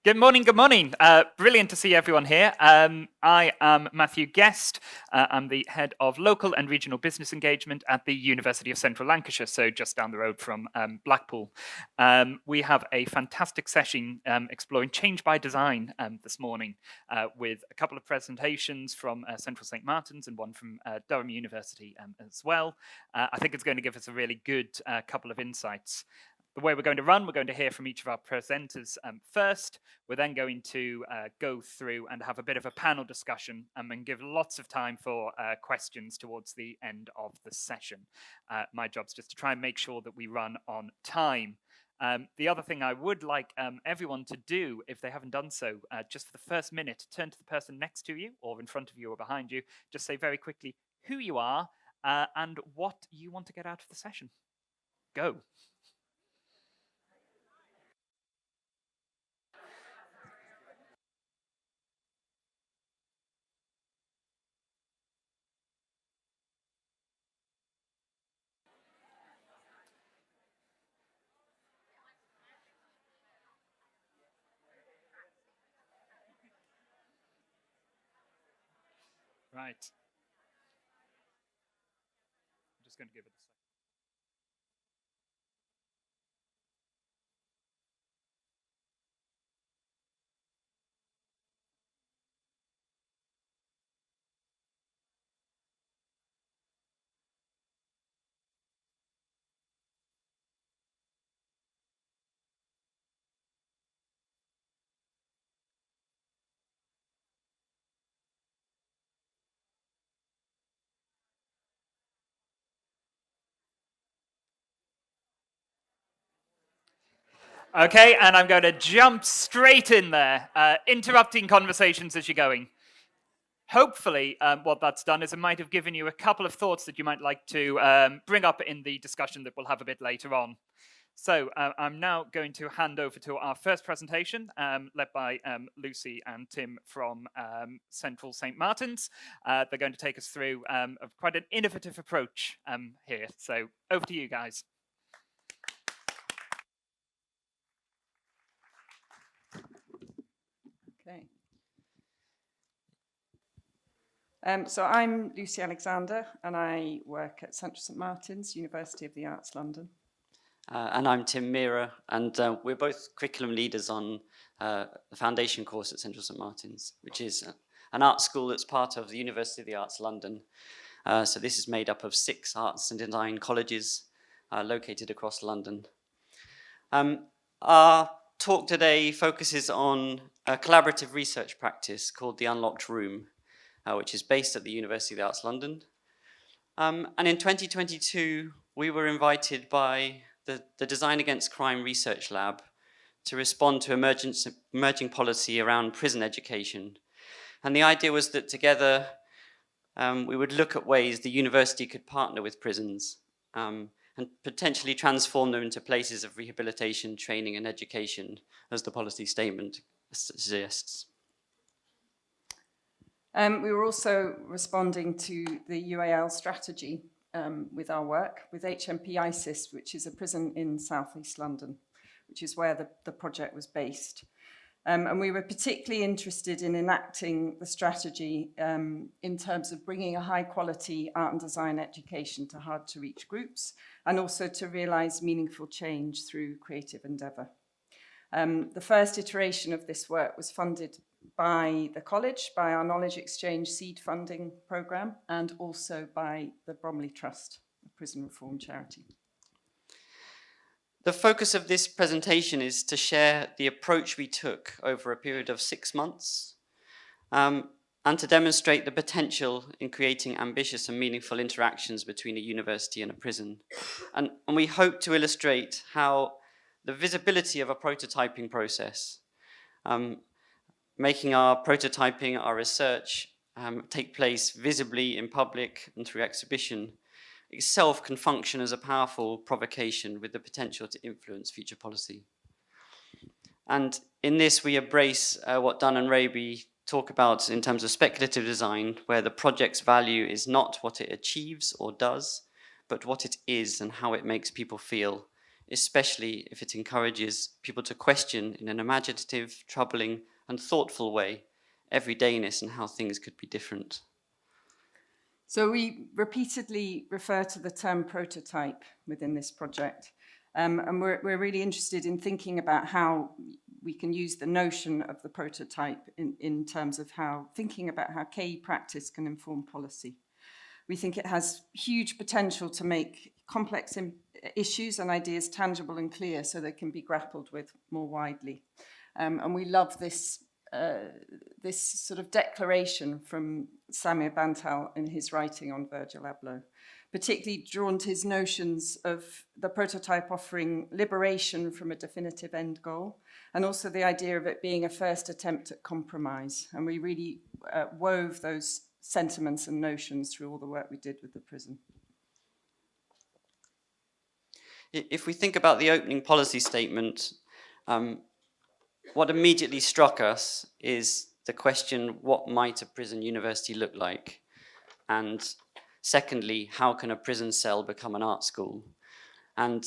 Good morning, good morning. Brilliant to see everyone here. I am Matthew Guest. I'm the head of local and regional business engagement at the University of Central Lancashire, so just down the road from Blackpool. We have a fantastic session exploring change by design this morning with a couple of presentations from Central St Martin's and one from Durham University as well. I think it's going to give us a really good couple of insights. The way we're going to run, we're going to hear from each of our presenters first. We're then going to go through and have a bit of a panel discussion and give lots of time for questions towards the end of the session. My job's just to try and make sure that we run on time. The other thing I would like everyone to do, if they haven't done so, just for the first minute, turn to the person next to you or in front of you or behind you. Just say very quickly who you are and what you want to get out of the session. Go. Right. I'm just going to give it a second. Okay, and I'm going to jump straight in there, interrupting conversations as you're going. Hopefully, what that's done is it might have given you a couple of thoughts that you might like to bring up in the discussion that we'll have a bit later on. So I'm now going to hand over to our first presentation, led by Lucy and Tim from Central St Martin's. They're going to take us through quite an innovative approach here. So over to you guys. Okay. So I'm Lucy Alexander, and I work at Central St Martin's, University of the Arts, London. And I'm Tim Meara, and we're both curriculum leaders on the foundation course at Central St Martin's, which is an art school that's part of the University of the Arts, London. So this is made up of 6 arts and design colleges located across London. Our talk today focuses on a collaborative research practice called the Unlocked Room, which is based at the University of the Arts, London. And in 2022, we were invited by the Design Against Crime Research Lab to respond to emerging policy around prison education. And the idea was that together we would look at ways the university could partner with prisons and potentially transform them into places of rehabilitation, training and education, as the policy statement suggests. We were also responding to the UAL strategy with our work with HMP ISIS, which is a prison in southeast London, which is where the project was based. And we were particularly interested in enacting the strategy in terms of bringing a high quality art and design education to hard to reach groups, and also to realise meaningful change through creative endeavour. The first iteration of this work was funded by the college, by our Knowledge Exchange seed funding programme, and also by the Bromley Trust, a prison reform charity. The focus of this presentation is to share the approach we took over a period of 6 months and to demonstrate the potential in creating ambitious and meaningful interactions between a university and a prison. And we hope to illustrate how the visibility of a prototyping process, making our prototyping, our research take place visibly in public and through exhibition, itself can function as a powerful provocation with the potential to influence future policy. And in this, we embrace what Dunn and Raby talk about in terms of speculative design, where the project's value is not what it achieves or does, but what it is and how it makes people feel especially if it encourages people to question in an imaginative, troubling, and thoughtful way everydayness and how things could be different. So we repeatedly refer to the term prototype within this project, and we're really interested in thinking about how we can use the notion of the prototype in terms of thinking about how KE practice can inform policy. We think it has huge potential to make complex issues and ideas tangible and clear so they can be grappled with more widely. And we love this sort of declaration from Samir Bantal in his writing on Virgil Abloh, particularly drawn to his notions of the prototype offering liberation from a definitive end goal, and also the idea of it being a first attempt at compromise. And we really wove those sentiments and notions through all the work we did with the prison. If we think about the opening policy statement, what immediately struck us is the question, what might a prison university look like? And secondly, how can a prison cell become an art school? And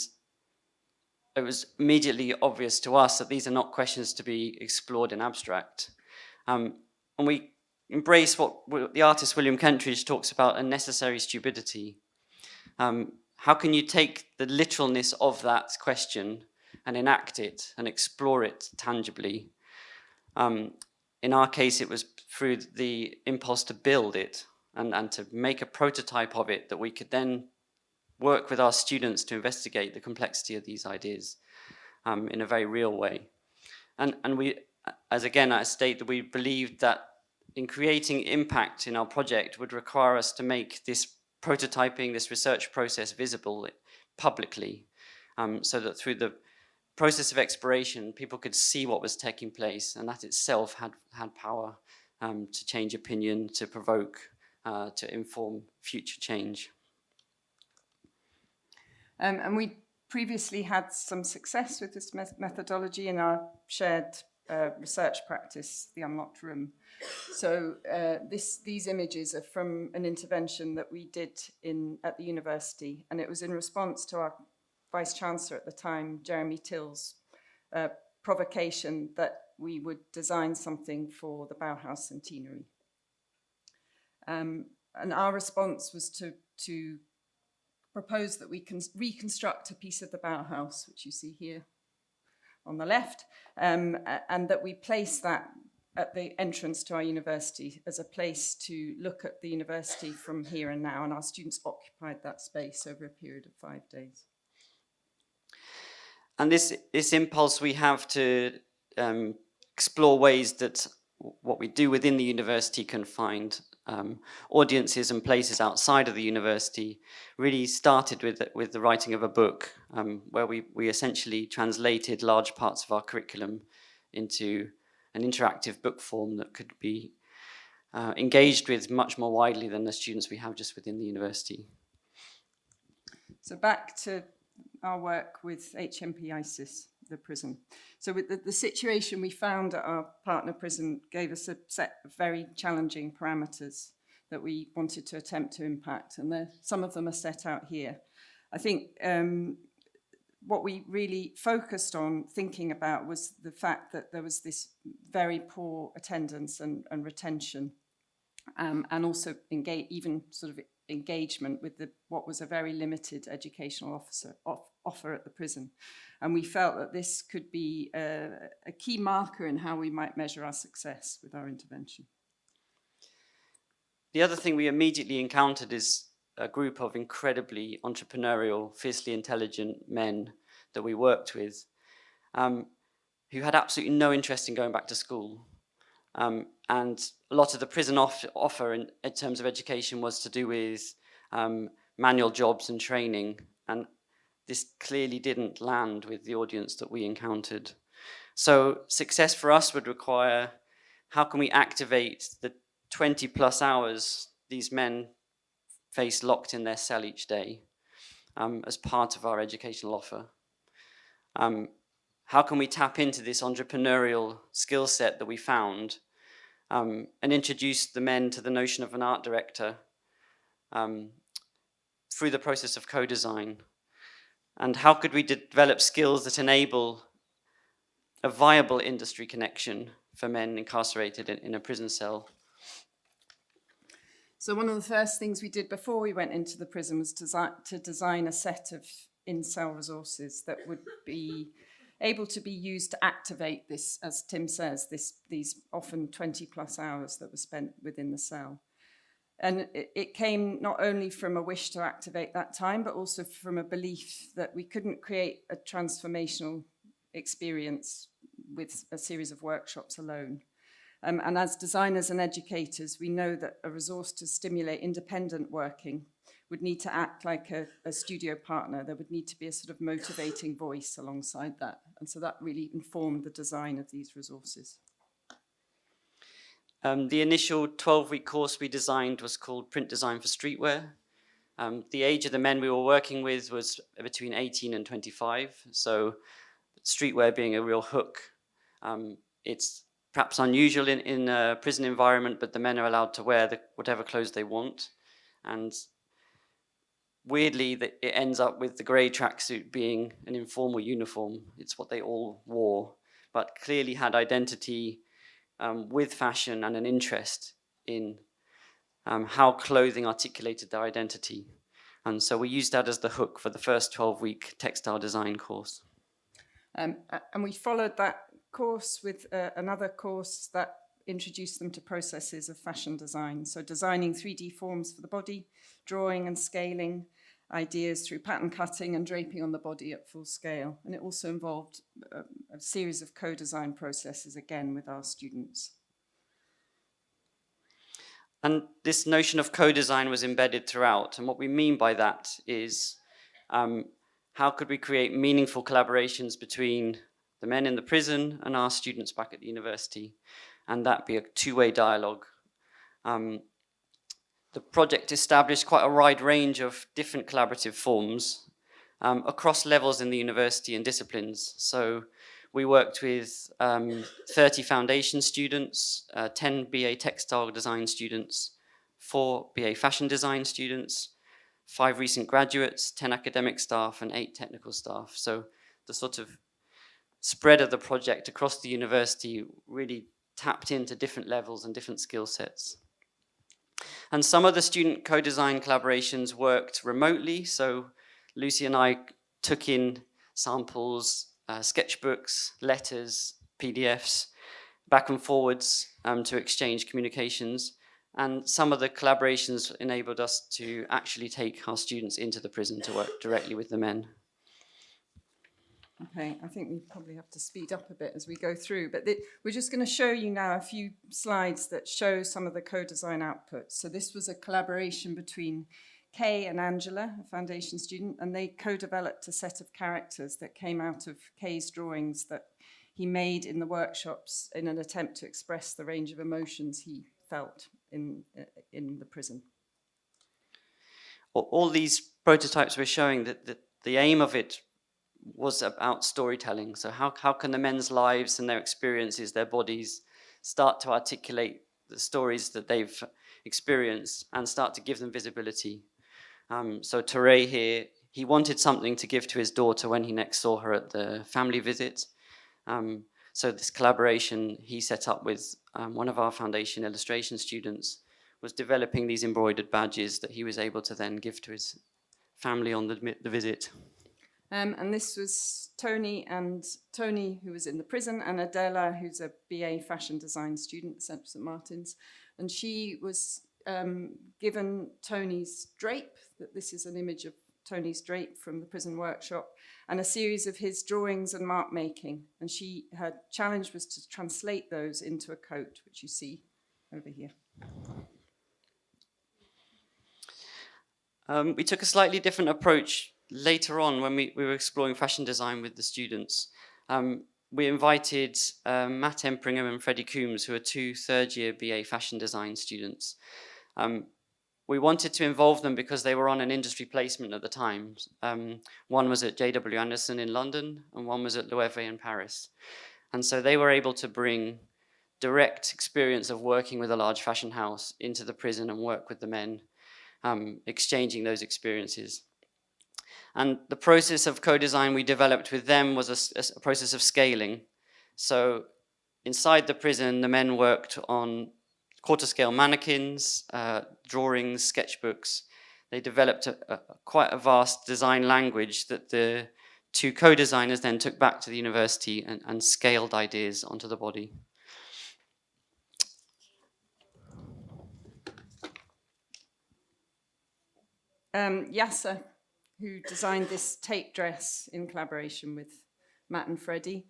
it was immediately obvious to us that these are not questions to be explored in abstract. And we embrace what the artist William Kentridge talks about, a necessary stupidity. How can you take the literalness of that question and enact it and explore it tangibly? In our case, it was through the impulse to build it and to make a prototype of it that we could then work with our students to investigate the complexity of these ideas in a very real way. And we, as again, I state that we believed that in creating impact in our project would require us to make this prototyping, this research process visible publicly, so that through the process of exploration, people could see what was taking place, and that itself had power to change opinion, to provoke, to inform future change. And we previously had some success with this methodology in our shared research practice, the Unlocked Room. So these images are from an intervention that we did at the university, and it was in response to our Vice-Chancellor at the time, Jeremy Till's provocation that we would design something for the Bauhaus centenary. And our response was to propose that we can reconstruct a piece of the Bauhaus, which you see here on the left, and that we place that at the entrance to our university as a place to look at the university from here and now, and our students occupied that space over a period of 5 days. And this impulse we have to explore ways that what we do within the university can find audiences and places outside of the university really started with the writing of a book where we essentially translated large parts of our curriculum into an interactive book form that could be engaged with much more widely than the students we have just within the university. So back to our work with HMP ISIS, the prison. So with the situation we found at our partner prison gave us a set of very challenging parameters that we wanted to attempt to impact, and some of them are set out here. I think what we really focused on thinking about was the fact that there was this very poor attendance and retention, and also even sort of engagement with what was a very limited educational offer at the prison. And we felt that this could be a key marker in how we might measure our success with our intervention. The other thing we immediately encountered is a group of incredibly entrepreneurial, fiercely intelligent men that we worked with, who had absolutely no interest in going back to school. And a lot of the prison offer in terms of education was to do with manual jobs and training, and this clearly didn't land with the audience that we encountered. So success for us would require, how can we activate the 20 plus hours these men face locked in their cell each day as part of our educational offer? How can we tap into this entrepreneurial skill set that we found and introduce the men to the notion of an art director through the process of co-design? And how could we develop skills that enable a viable industry connection for men incarcerated in a prison cell? So one of the first things we did before we went into the prison was to design a set of in-cell resources that would be able to be used to activate this, as Tim says, these often 20 plus hours that were spent within the cell. And it came not only from a wish to activate that time, but also from a belief that we couldn't create a transformational experience with a series of workshops alone. And as designers and educators, we know that a resource to stimulate independent working would need to act like a studio partner. There would need to be a sort of motivating voice alongside that. And so that really informed the design of these resources. The initial 12-week course we designed was called Print Design for Streetwear. The age of the men we were working with was between 18 and 25. So streetwear being a real hook. It's perhaps unusual in a prison environment, but the men are allowed to wear whatever clothes they want. And weirdly, it ends up with the grey tracksuit being an informal uniform. It's what they all wore, but clearly had identity with fashion and an interest in how clothing articulated their identity. And so we used that as the hook for the first 12-week textile design course. And we followed that course with another course that introduced them to processes of fashion design. So designing 3D forms for the body, drawing and scaling ideas through pattern cutting and draping on the body at full scale. And it also involved a series of co-design processes, again, with our students. And this notion of co-design was embedded throughout. And what we mean by that is how could we create meaningful collaborations between the men in the prison and our students back at the university, and that be a two-way dialogue. The project established quite a wide range of different collaborative forms across levels in the university and disciplines. So we worked with 30 foundation students, 10 BA textile design students, 4 BA fashion design students, 5 recent graduates, 10 academic staff, and 8 technical staff. So the sort of spread of the project across the university really tapped into different levels and different skill sets. And some of the student co-design collaborations worked remotely. So Lucy and I took in samples, sketchbooks, letters, PDFs, back and forwards to exchange communications. And some of the collaborations enabled us to actually take our students into the prison to work directly with the men. Okay, I think we probably have to speed up a bit as we go through, but we're just going to show you now a few slides that show some of the co-design outputs. So this was a collaboration between Kay and Angela, a foundation student, and they co-developed a set of characters that came out of Kay's drawings that he made in the workshops in an attempt to express the range of emotions he felt in the prison. All these prototypes we're showing, that the aim of it was about storytelling. So how can the men's lives and their experiences, their bodies, start to articulate the stories that they've experienced and start to give them visibility. So Teray here, he wanted something to give to his daughter when he next saw her at the family visit. So this collaboration he set up with one of our foundation illustration students was developing these embroidered badges that he was able to then give to his family on the visit. And this was Tony, who was in the prison, and Adela, who's a BA fashion design student at St. Martin's. And she was given Tony's drape, that this is an image of Tony's drape from the prison workshop, and a series of his drawings and mark making. And her challenge was to translate those into a coat, which you see over here. We took a slightly different approach later on when we were exploring fashion design with the students. We invited Matt Empringham and Freddie Coombs, who are 2 third-year BA fashion design students. We wanted to involve them because they were on an industry placement at the time. One was at JW Anderson in London, and one was at Loewe in Paris. And so they were able to bring direct experience of working with a large fashion house into the prison and work with the men, exchanging those experiences. And the process of co-design we developed with them was a process of scaling. So inside the prison, the men worked on quarter-scale mannequins, drawings, sketchbooks. They developed quite a vast design language that the two co-designers then took back to the university and scaled ideas onto the body. Yasser, who designed this tape dress in collaboration with Matt and Freddie,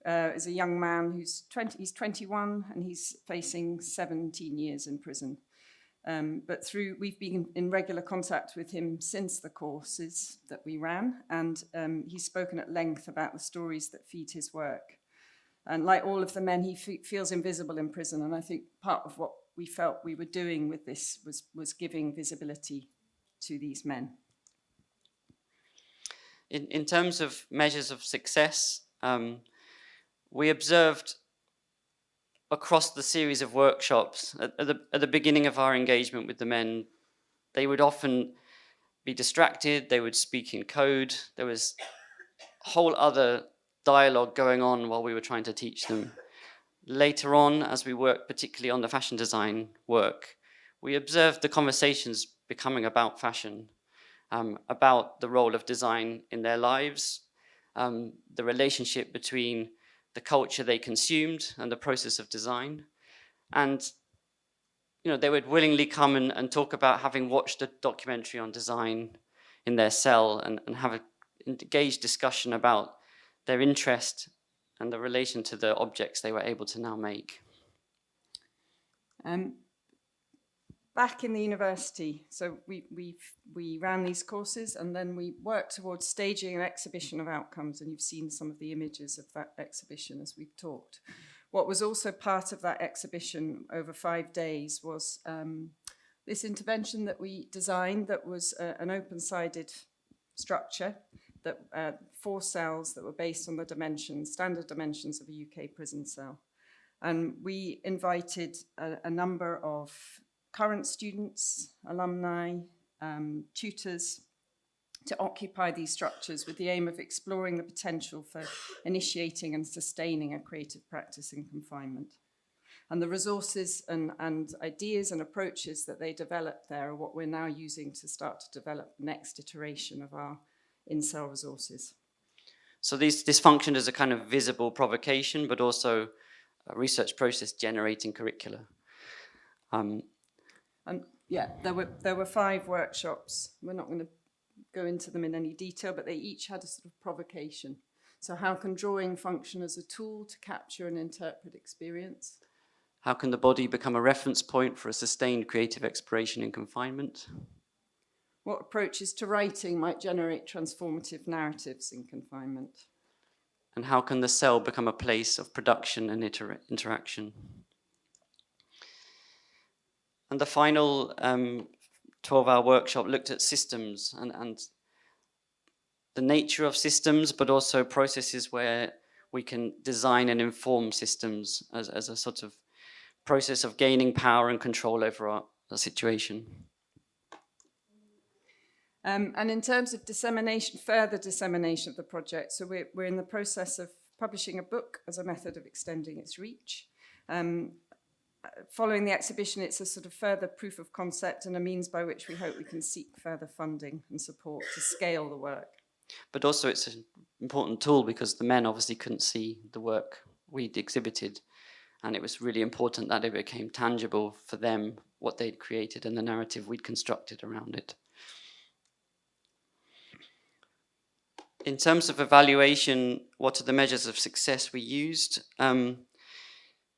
is a young man he's 21 and he's facing 17 years in prison. But we've been in regular contact with him since the courses that we ran, and he's spoken at length about the stories that feed his work. And like all of the men, he feels invisible in prison, and I think part of what we felt we were doing with this was giving visibility to these men. In terms of measures of success, we observed across the series of workshops, at the beginning of our engagement with the men, they would often be distracted, they would speak in code, there was a whole other dialogue going on while we were trying to teach them. Later on, as we worked particularly on the fashion design work, we observed the conversations becoming about fashion, about the role of design in their lives, the relationship between the culture they consumed and the process of design. And they would willingly come and talk about having watched a documentary on design in their cell and have an engaged discussion about their interest and the relation to the objects they were able to now make. Back in the university, so we ran these courses and then we worked towards staging an exhibition of outcomes, and you've seen some of the images of that exhibition as we've talked. What was also part of that exhibition over 5 days was this intervention that we designed that was an open-sided structure, that 4 cells that were based on the standard dimensions of a UK prison cell. And we invited a number of current students, alumni, tutors, to occupy these structures with the aim of exploring the potential for initiating and sustaining a creative practice in confinement. And the resources and ideas and approaches that they developed there are what we're now using to start to develop the next iteration of our in-cell resources. So this functioned as a kind of visible provocation, but also a research process generating curricula. And yeah, there were 5 workshops. We're not going to go into them in any detail, but they each had a sort of provocation. So how can drawing function as a tool to capture and interpret experience? How can the body become a reference point for a sustained creative exploration in confinement? What approaches to writing might generate transformative narratives in confinement? And how can the cell become a place of production and interaction? And the final 12-hour workshop looked at systems and the nature of systems, but also processes where we can design and inform systems as a sort of process of gaining power and control over our situation. And in terms of further dissemination of the project, so we're in the process of publishing a book as a method of extending its reach. Following the exhibition, it's a sort of further proof of concept and a means by which we hope we can seek further funding and support to scale the work. But also it's an important tool because the men obviously couldn't see the work we'd exhibited, and it was really important that it became tangible for them, what they'd created and the narrative we'd constructed around it. In terms of evaluation, what are the measures of success we used?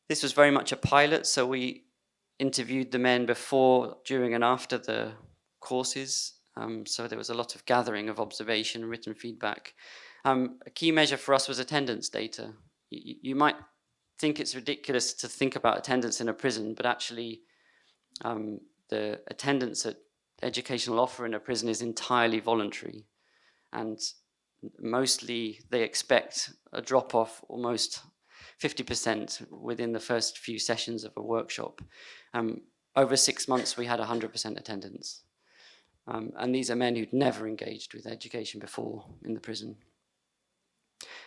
This was very much a pilot, so we interviewed the men before, during and after the courses. So there was a lot of gathering of observation and written feedback. A key measure for us was attendance data. You might think it's ridiculous to think about attendance in a prison, but actually the attendance at educational offer in a prison is entirely voluntary. And mostly they expect a drop-off almost 50% within the first few sessions of a workshop. Over 6 months, we had 100% attendance. And these are men who'd never engaged with education before in the prison.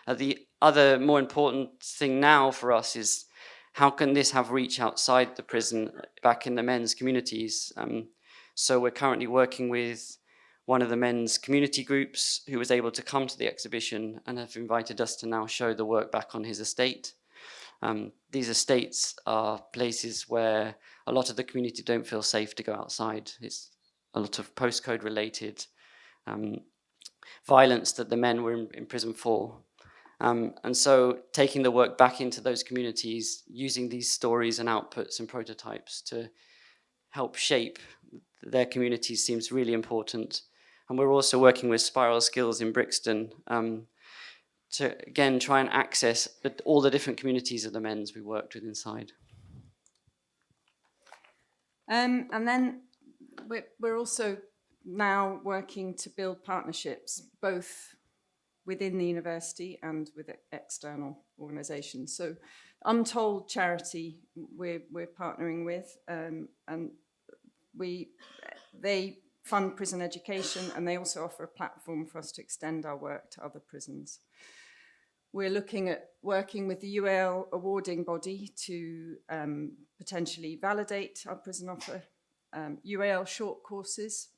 The other more important thing now for us is how can this have reach outside the prison, back in the men's communities? So we're currently working with one of the men's community groups who was able to come to the exhibition and have invited us to now show the work back on his estate. These estates are places where a lot of the community don't feel safe to go outside. It's a lot of postcode related violence that the men were in prison for. And so taking the work back into those communities, using these stories and outputs and prototypes to help shape their communities seems really important. And we're also working with Spiral Skills in Brixton to, again, try and access all the different communities of the men's we worked with inside. And then we're also now working to build partnerships, both within the university and with external organisations. So Untold charity we're partnering with, and they fund prison education, and they also offer a platform for us to extend our work to other prisons. We're looking at working with the UAL awarding body to potentially validate our prison offer. UAL short courses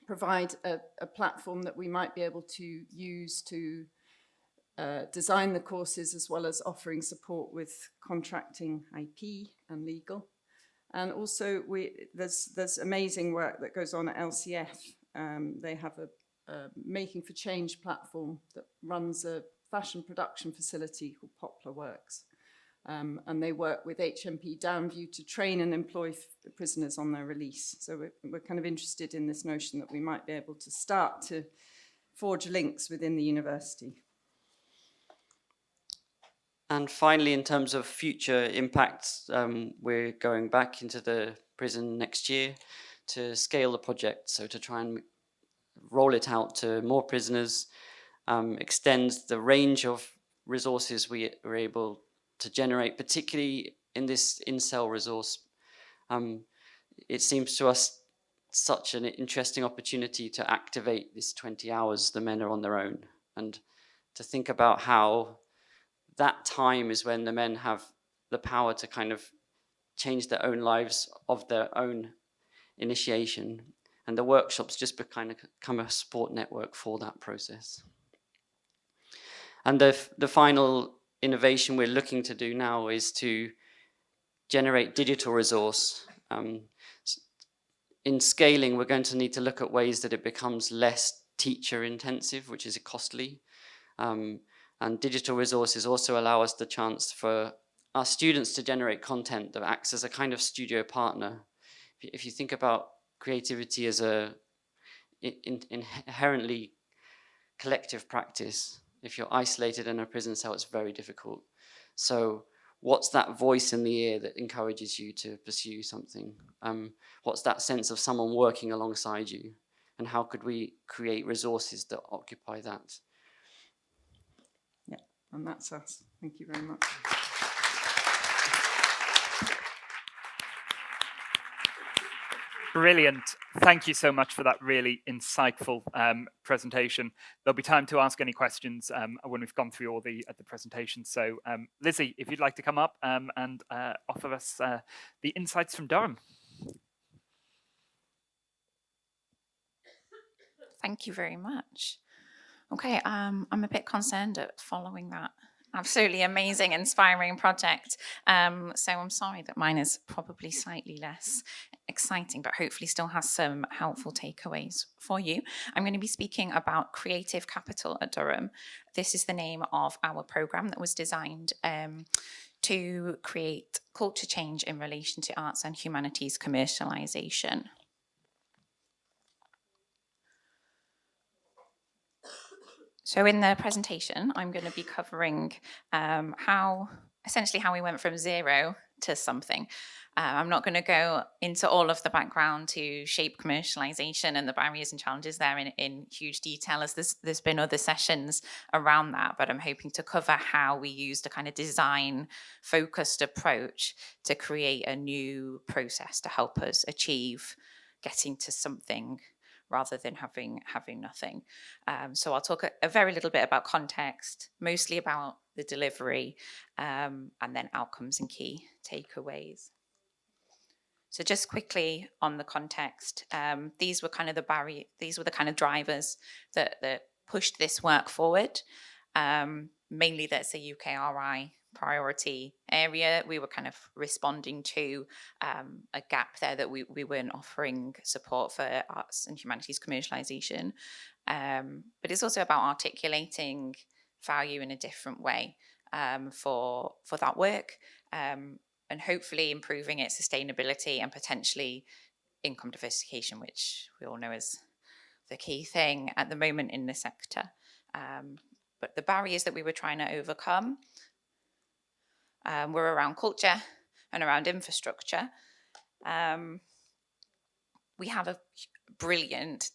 provide a platform that we might be able to use to design the courses, as well as offering support with contracting IP and legal. And also there's amazing work that goes on at LCF. They have a Making for Change platform that runs a fashion production facility called Poplar Works. And they work with HMP Downview to train and employ prisoners on their release. So we're kind of interested in this notion that we might be able to start to forge links within the university. And finally, in terms of future impacts, we're going back into the prison next year to scale the project, so to try and roll it out to more prisoners, extend the range of resources we were able to generate, particularly in this in-cell resource. It seems to us such an interesting opportunity to activate this 20 hours the men are on their own, and to think about how that time is when the men have the power to kind of change their own lives of their own initiation. And the workshops just become a support network for that process. And the final innovation we're looking to do now is to generate digital resource. In scaling, we're going to need to look at ways that it becomes less teacher intensive, which is costly. And digital resources also allow us the chance for our students to generate content that acts as a kind of studio partner. If you think about creativity as a inherently collective practice, if you're isolated in a prison cell, it's very difficult. So what's that voice in the ear that encourages you to pursue something? What's that sense of someone working alongside you? And how could we create resources that occupy that? Yeah, and that's us. Thank you very much. Brilliant. Thank you so much for that really insightful presentation. There'll be time to ask any questions when we've gone through all the presentations. So Lizzie, if you'd like to come up and offer us the insights from Durham. Thank you very much. Okay, I'm a bit concerned at following that absolutely amazing, inspiring project. So I'm sorry that mine is probably slightly less exciting, but hopefully still has some helpful takeaways for you. I'm going to be speaking about Creative Capital at Durham. This is the name of our programme that was designed to create culture change in relation to arts and humanities commercialisation. So in the presentation, I'm going to be covering how we went from zero to something. I'm not going to go into all of the background to shape commercialization and the barriers and challenges there in huge detail, as there's been other sessions around that, but I'm hoping to cover how we used a kind of design-focused approach to create a new process to help us achieve getting to something rather than having nothing. So I'll talk a very little bit about context, mostly about the delivery, and then outcomes and key takeaways. So just quickly on the context, these were kind of the kind of drivers that pushed this work forward. Mainly that's a UKRI priority area. We were kind of responding to a gap there that we weren't offering support for arts and humanities commercialisation. But it's also about articulating value in a different way for that work, and hopefully improving its sustainability and potentially income diversification, which we all know is the key thing at the moment in the sector. But the barriers that we were trying to overcome were around culture and around infrastructure. We have a brilliant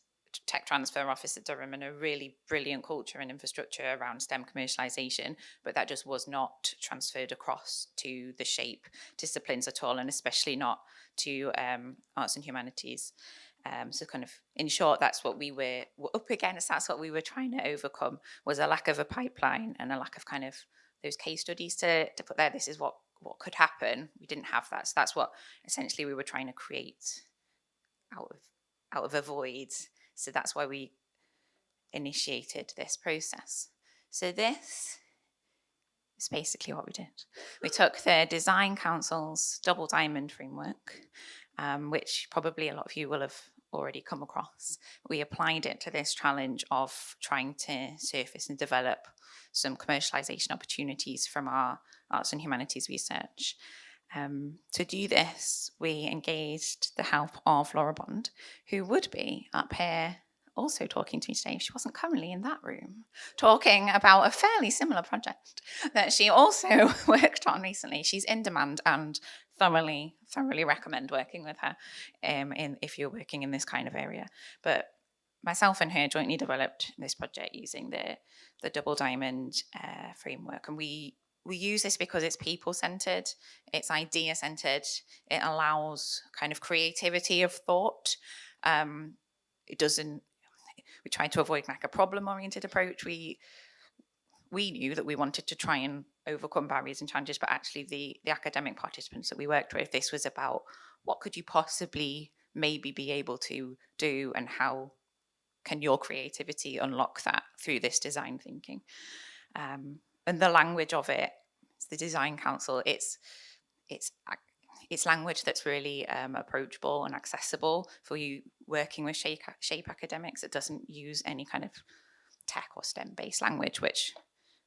tech transfer office at Durham and a really brilliant culture and infrastructure around STEM commercialisation, but that just was not transferred across to the SHAPE disciplines at all, and especially not to arts and humanities. So kind of, in short, that's what we were up against. That's what we were trying to overcome, was a lack of a pipeline and a lack of kind of those case studies to put there. This is what could happen. We didn't have that. So that's what essentially we were trying to create out of a void. So that's why we initiated this process. So this is basically what we did. We took the Design Council's Double Diamond framework, which probably a lot of you will have already come across. We applied it to this challenge of trying to surface and develop some commercialisation opportunities from our arts and humanities research. To do this, we engaged the help of Laura Bond, who would be up here also talking to me today if she wasn't currently in that room, talking about a fairly similar project that she also worked on recently. She's in demand and thoroughly recommend working with her if you're working in this kind of area. But myself and her jointly developed this project using the Double Diamond framework, and we use this because it's people-centered, it's idea-centered, it allows kind of creativity of thought. We try to avoid like a problem-oriented approach. We knew that we wanted to try and overcome barriers and challenges, but actually the academic participants that we worked with, this was about what could you possibly maybe be able to do, and how can your creativity unlock that through this design thinking. And the language of it, the Design Council, it's language that's really approachable and accessible for you working with SHAPE academics. It doesn't use any kind of tech or STEM-based language, which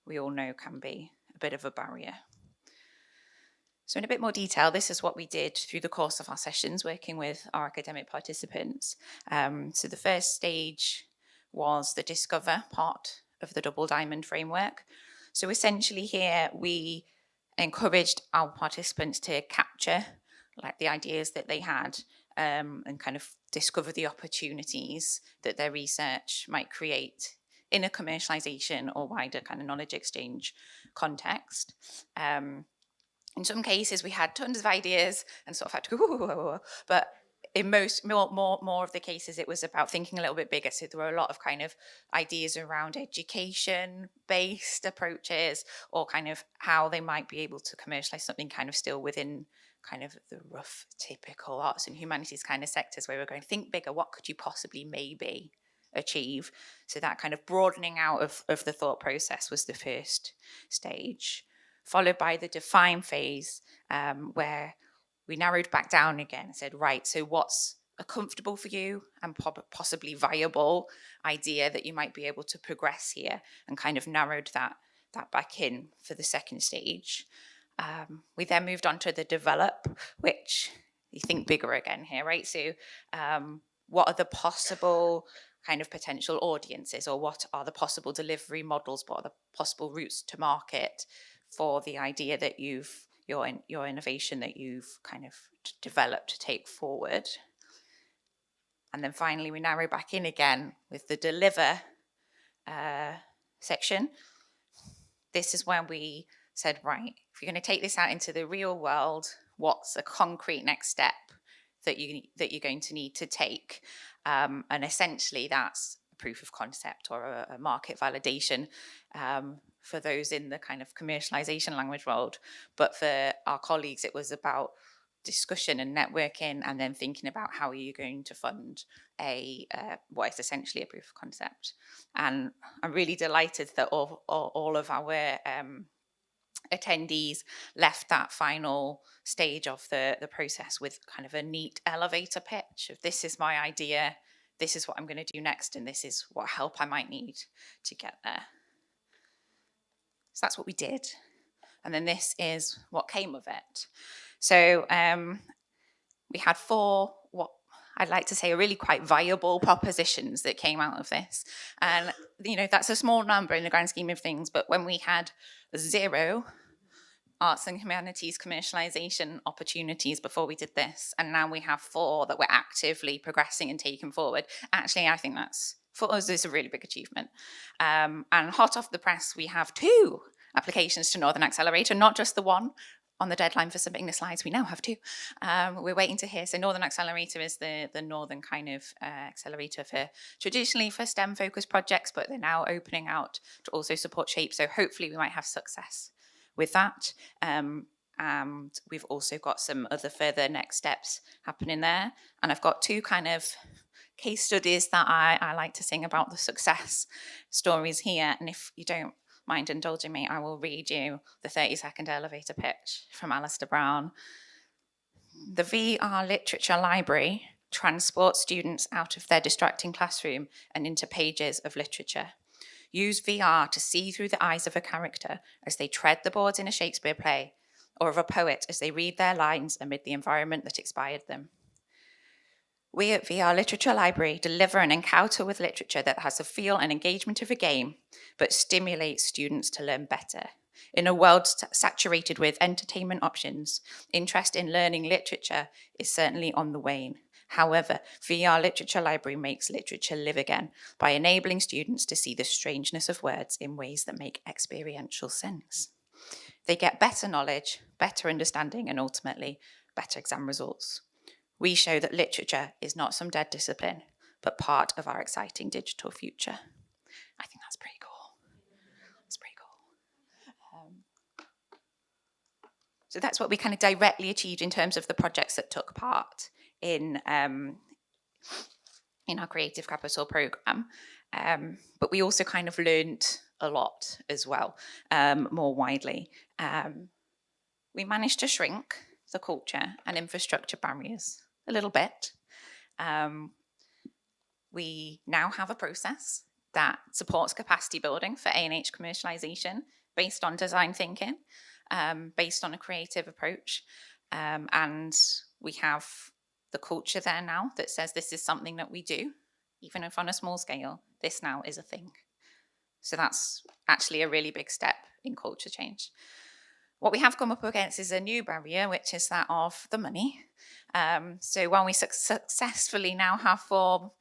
we all know can be a bit of a barrier. So in a bit more detail, this is what we did through the course of our sessions working with our academic participants. So the first stage was the Discover part of the Double Diamond framework. So essentially here we encouraged our participants to capture like the ideas that they had, and kind of discover the opportunities that their research might create in a commercialization or wider kind of knowledge exchange context. In some cases we had tons of ideas and sort of had to, but in more of the cases, it was about thinking a little bit bigger. So there were a lot of kind of ideas around education-based approaches, or kind of how they might be able to commercialize something kind of still within kind of the rough, typical arts and humanities kind of sectors, where we're going to think bigger. What could you possibly maybe achieve? So that kind of broadening out of the thought process was the first stage, followed by the define phase, where we narrowed back down again and said, right, so what's a comfortable for you and possibly viable idea that you might be able to progress here, and kind of narrowed that back in for the second stage. We then moved on to the develop, which you think bigger again here, right? So what are the possible kind of potential audiences, or what are the possible delivery models, what are the possible routes to market for the idea that your innovation that you've kind of developed to take forward. And then finally we narrow back in again with the deliver section. This is when we said, right, if you're going to take this out into the real world, what's a concrete next step that you're going to need to take, and essentially that's a proof of concept or a market validation for those in the kind of commercialization language world. But for our colleagues, it was about discussion and networking, and then thinking about how are you going to fund what is essentially a proof of concept. And I'm really delighted that all of our attendees left that final stage of the process with kind of a neat elevator pitch of, this is my idea, this is what I'm going to do next, and this is what help I might need to get there. So that's what we did. And then this is what came of it. So we had 4, what I'd like to say are really quite viable propositions that came out of this. And, that's a small number in the grand scheme of things, but when we had 0 arts and humanities commercialization opportunities before we did this, and now we have 4 that we're actively progressing and taking forward, actually, I think that's, for us, is a really big achievement. And hot off the press, we have 2 applications to Northern Accelerator, not just the one on the deadline for submitting the slides. We now have 2. We're waiting to hear. So Northern Accelerator is the northern kind of accelerator traditionally for STEM focused projects, but they're now opening out to also support SHAPE. So hopefully we might have success with that. And we've also got some other further next steps happening there. And I've got 2 kind of case studies that I like to sing about the success stories here. And if you don't mind indulging me, I will read you the 30-second elevator pitch from Alistair Brown. The VR Literature Library transports students out of their distracting classroom and into pages of literature. Use VR to see through the eyes of a character as they tread the boards in a Shakespeare play, or of a poet as they read their lines amid the environment that inspired them. We at VR Literature Library deliver an encounter with literature that has the feel and engagement of a game, but stimulates students to learn better. In a world saturated with entertainment options, interest in learning literature is certainly on the wane. However, VR Literature Library makes literature live again by enabling students to see the strangeness of words in ways that make experiential sense. They get better knowledge, better understanding, and ultimately better exam results. We show that literature is not some dead discipline, but part of our exciting digital future. I think that's pretty cool. That's pretty cool. So that's what we kind of directly achieved in terms of the projects that took part in our Creative Capital programme. But we also kind of learned a lot as well, more widely. We managed to shrink the culture and infrastructure barriers a little bit. We now have a process that supports capacity building for A&H commercialisation based on design thinking, based on a creative approach. And we have the culture there now that says this is something that we do, even if on a small scale, this now is a thing. So that's actually a really big step in culture change. What we have come up against is a new barrier, which is that of the money. So when we successfully now have 4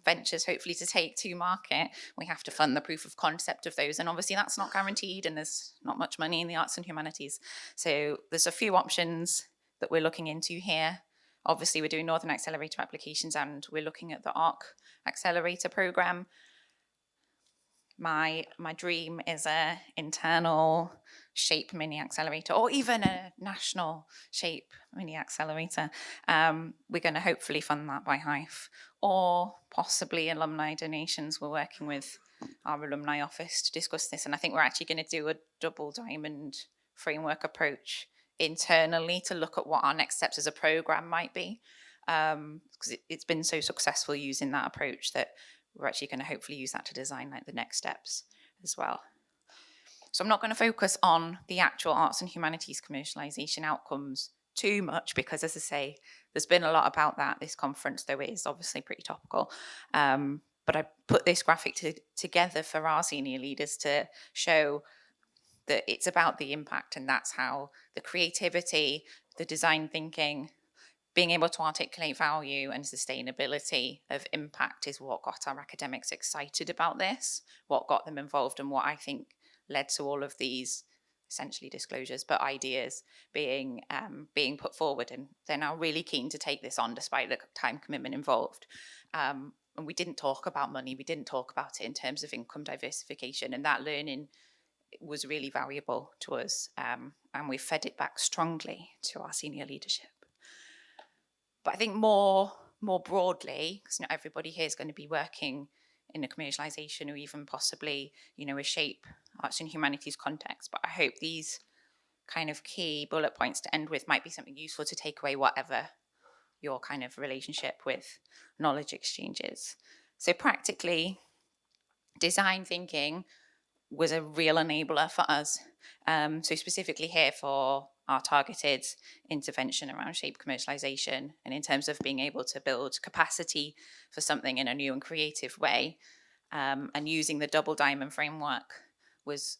ventures, hopefully to take to market, we have to fund the proof of concept of those. And obviously that's not guaranteed, and there's not much money in the arts and humanities. So there's a few options that we're looking into here. Obviously we're doing Northern Accelerator applications, and we're looking at the ARC Accelerator programme. My dream is a internal SHAPE mini accelerator, or even a national SHAPE mini accelerator. We're going to hopefully fund that by HIFE, or possibly alumni donations. We're working with our alumni office to discuss this, and I think we're actually going to do a double diamond framework approach internally to look at what our next steps as a programme might be, because it's been so successful using that approach that we're actually going to hopefully use that to design like the next steps as well. So I'm not going to focus on the actual arts and humanities commercialisation outcomes too much, because as I say, there's been a lot about that this conference, though it is obviously pretty topical. But I put this graphic together for our senior leaders to show that it's about the impact, and that's how the creativity, the design thinking, being able to articulate value and sustainability of impact is what got our academics excited about this, what got them involved, and what I think led to all of these essentially disclosures, but ideas being put forward, and they're now really keen to take this on despite the time commitment involved. And we didn't talk about money, we didn't talk about it in terms of income diversification, and that learning was really valuable to us, and we fed it back strongly to our senior leadership. But I think more broadly, because not everybody here is going to be working in a commercialisation or even possibly, a shape arts and humanities context, but I hope these kind of key bullet points to end with might be something useful to take away, whatever your kind of relationship with knowledge exchanges. So practically, design thinking was a real enabler for us. So specifically here for our targeted intervention around shape commercialisation, and in terms of being able to build capacity for something in a new and creative way, and using the double diamond framework was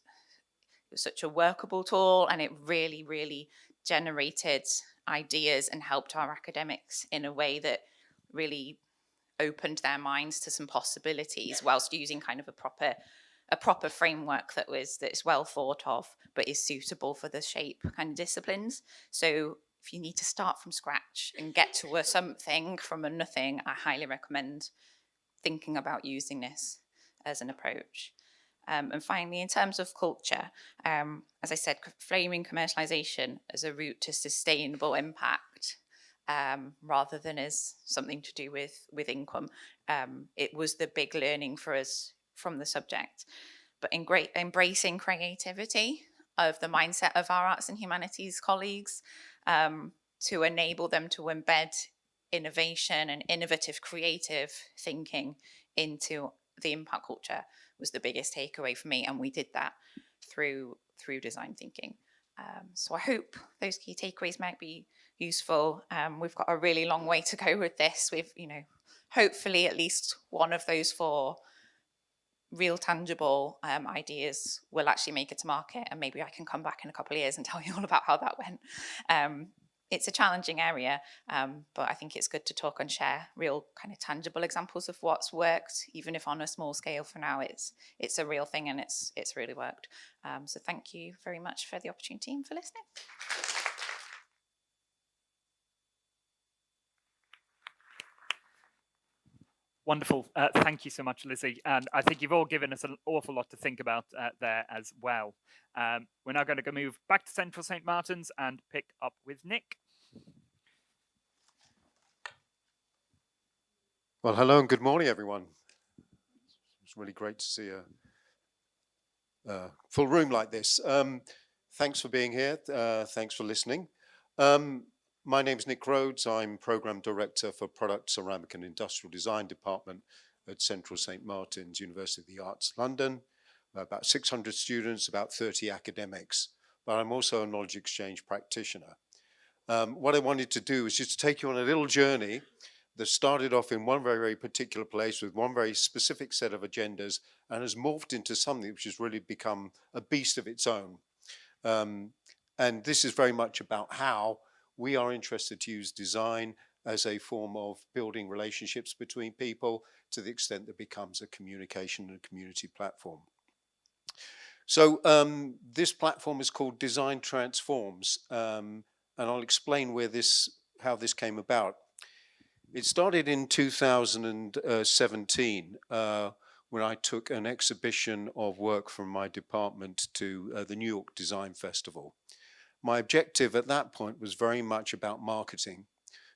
such a workable tool, and it really, really generated ideas and helped our academics in a way that really opened their minds to some possibilities, whilst using kind of a proper framework that's well thought of but is suitable for the shape kind of disciplines. So if you need to start from scratch and get to a something from a nothing, I highly recommend thinking about using this as an approach. And finally, in terms of culture, as I said, framing commercialisation as a route to sustainable impact, rather than as something to do with income, it was the big learning for us from the subject. But embracing creativity of the mindset of our arts and humanities colleagues, to enable them to embed innovation and innovative creative thinking into the impact culture was the biggest takeaway for me, and we did that through design thinking. So I hope those key takeaways might be useful. We've got a really long way to go with this. We've, hopefully at least one of those 4 real tangible ideas will actually make it to market, and maybe I can come back in a couple of years and tell you all about how that went. It's a challenging area, but I think it's good to talk and share real kind of tangible examples of what's worked, even if on a small scale. For now, it's a real thing, and it's really worked. So thank you very much for the opportunity and for listening. Wonderful. Thank you so much, Lizzie. And I think you've all given us an awful lot to think about there as well. We're now going to move back to Central St. Martin's and pick up with Nick. Well, hello and good morning, everyone. It's really great to see a full room like this. Thanks for being here. Thanks for listening. My name is Nick Rhodes. I'm Programme Director for Product, Ceramic and Industrial Design Department at Central St. Martin's, University of the Arts, London. About 600 students, about 30 academics, but I'm also a knowledge exchange practitioner. What I wanted to do is just to take you on a little journey that started off in one very, very particular place with one very specific set of agendas and has morphed into something which has really become a beast of its own. And this is very much about how we are interested to use design as a form of building relationships between people to the extent that it becomes a communication and a community platform. So this platform is called Design Transforms, and I'll explain how this came about. It started in 2017 when I took an exhibition of work from my department to the New York Design Festival. My objective at that point was very much about marketing,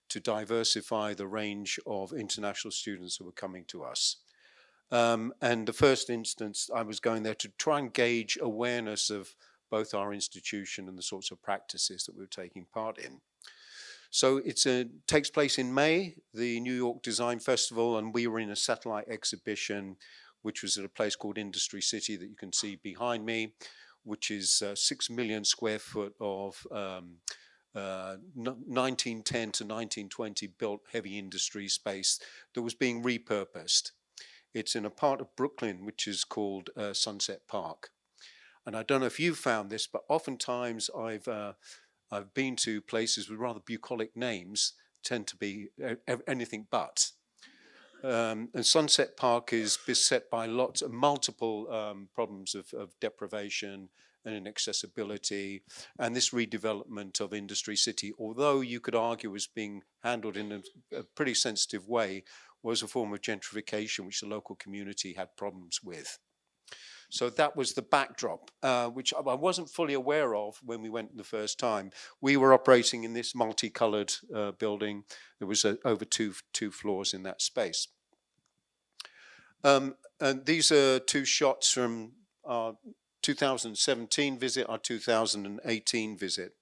to diversify the range of international students who were coming to us. And the first instance, I was going there to try and gauge awareness of both our institution and the sorts of practices that we were taking part in. So it takes place in May, the New York Design Festival, and we were in a satellite exhibition, which was at a place called Industry City that you can see behind me, which is 6 million square foot of 1910 to 1920 built heavy industry space that was being repurposed. It's in a part of Brooklyn which is called Sunset Park. And I don't know if you've found this, but oftentimes I've been to places with rather bucolic names, tend to be anything but. And Sunset Park is beset by multiple problems of deprivation and in accessibility, and this redevelopment of Industry City, although you could argue was being handled in a pretty sensitive way, was a form of gentrification which the local community had problems with. So that was the backdrop, which I wasn't fully aware of when we went the first time. We were operating in this multicolored building. There was over two floors in that space. And these are two shots from our 2017 visit, our 2018 visit.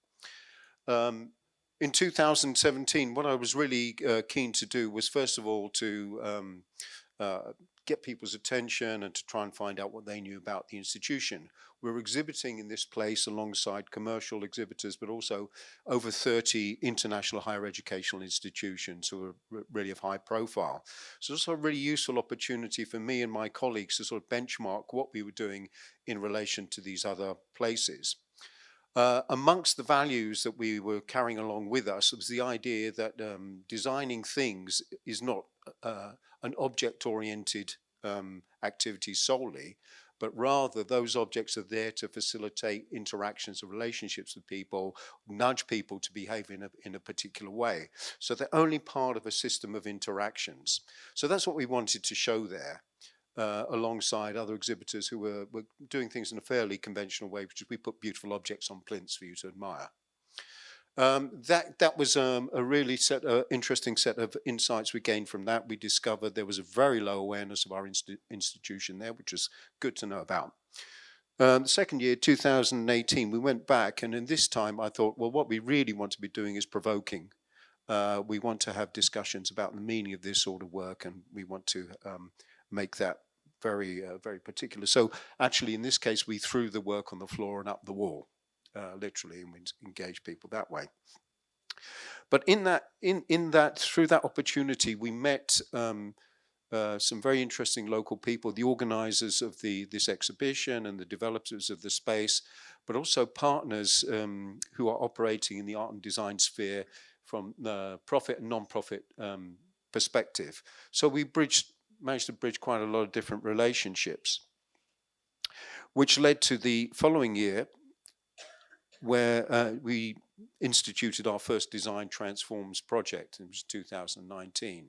In 2017, what I was really keen to do was, first of all, to get people's attention and to try and find out what they knew about the institution. We're exhibiting in this place alongside commercial exhibitors, but also over 30 international higher educational institutions who are really of high profile. So it's a really useful opportunity for me and my colleagues to sort of benchmark what we were doing in relation to these other places. Amongst the values that we were carrying along with us was the idea that designing things is not an object-oriented activity solely, but rather those objects are there to facilitate interactions and relationships with people, nudge people to behave in a particular way. So they're only part of a system of interactions. So that's what we wanted to show there. Alongside other exhibitors who were doing things in a fairly conventional way, which is we put beautiful objects on plinths for you to admire. That was a really interesting set of insights we gained from that. We discovered there was a very low awareness of our institution there, which was good to know about. The second year, 2018, we went back, and in this time I thought, well, what we really want to be doing is provoking. We want to have discussions about the meaning of this sort of work, and we want to make that very, very particular. So actually, in this case, we threw the work on the floor and up the wall, literally, and we engaged people that way. But through that opportunity, we met some very interesting local people, the organizers of this exhibition and the developers of the space, but also partners who are operating in the art and design sphere from the profit and non-profit perspective. So we managed to bridge quite a lot of different relationships, which led to the following year where we instituted our first Design Transforms project. It was 2019.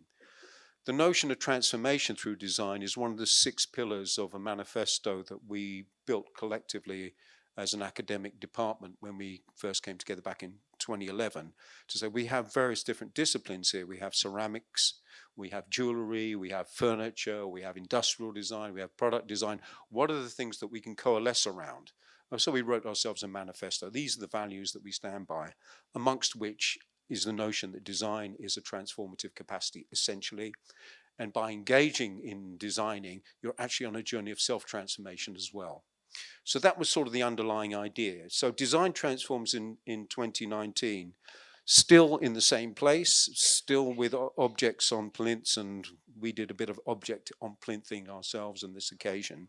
The notion of transformation through design is one of the 6 pillars of a manifesto that we built collectively as an academic department when we first came together back in 2011, to say we have various different disciplines here. We have ceramics, we have jewelry, we have furniture, we have industrial design, we have product design. What are the things that we can coalesce around? So we wrote ourselves a manifesto. These are the values that we stand by, amongst which is the notion that design is a transformative capacity, essentially. And by engaging in designing, you're actually on a journey of self-transformation as well. So that was sort of the underlying idea. So Design Transforms in 2019, still in the same place, still with objects on plinths, and we did a bit of object on plinthing ourselves on this occasion.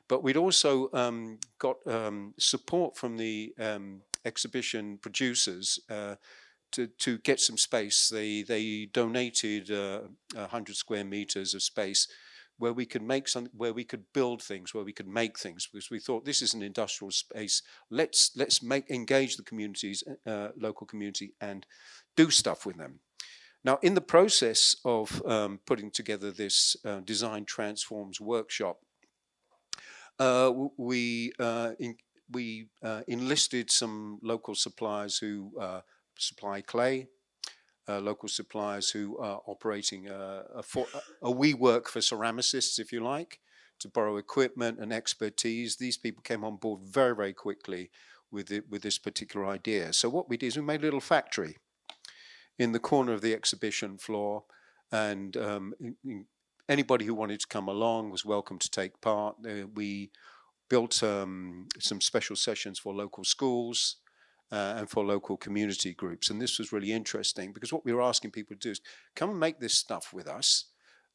But we'd also got support from the exhibition producers to get some space. They donated 100 square meters of space where we could make something, where we could build things, where we could make things, because we thought this is an industrial space. Let's engage the communities, local community, and do stuff with them. Now, in the process of putting together this Design Transforms workshop, we enlisted some local suppliers who supply clay, local suppliers who are operating a WeWork for ceramicists, if you like, to borrow equipment and expertise. These people came on board very, very quickly with this particular idea. So what we did is we made a little factory in the corner of the exhibition floor, and anybody who wanted to come along was welcome to take part. We built some special sessions for local schools, and for local community groups. And this was really interesting because what we were asking people to do is come and make this stuff with us.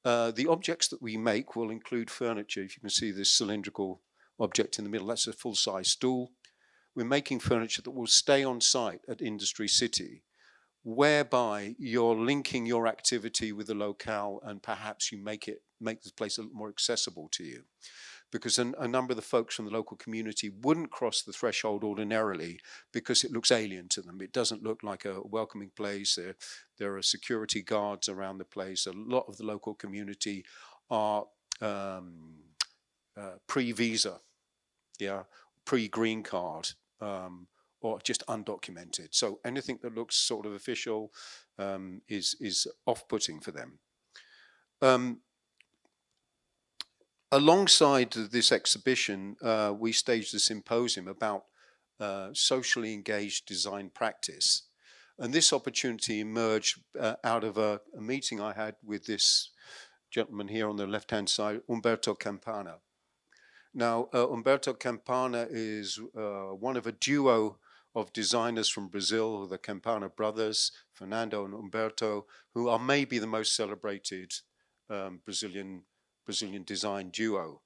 The objects that we make will include furniture. If you can see this cylindrical object in the middle, that's a full-size stool. We're making furniture that will stay on site at Industry City, whereby you're linking your activity with the locale and perhaps you make the place a little more accessible to you. because a number of the folks from the local community wouldn't cross the threshold ordinarily because it looks alien to them. It doesn't look like a welcoming place. There are security guards around the place. A lot of the local community are pre-visa, pre-green card, or just undocumented. So anything that looks sort of official is off-putting for them. Alongside this exhibition, we staged a symposium about socially engaged design practice. And this opportunity emerged out of a meeting I had with this gentleman here on the left-hand side, Umberto Campana. Now, Umberto Campana is one of a duo of designers from Brazil, the Campana brothers, Fernando and Umberto, who are maybe the most celebrated Brazilian design duo.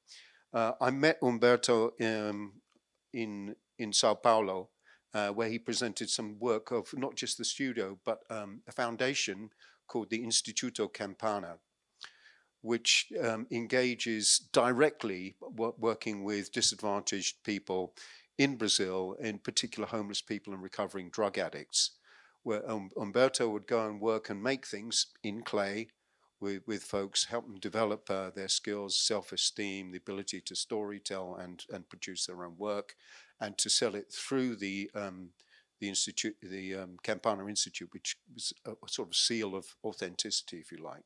I met Umberto in Sao Paulo, where he presented some work of not just the studio, but a foundation called the Instituto Campana, which engages directly working with disadvantaged people in Brazil, in particular homeless people and recovering drug addicts, where Umberto would go and work and make things in clay with folks, help them develop their skills, self-esteem, the ability to storytell and produce their own work, and to sell it through the institute, the Campana Institute, which was a sort of seal of authenticity, if you like.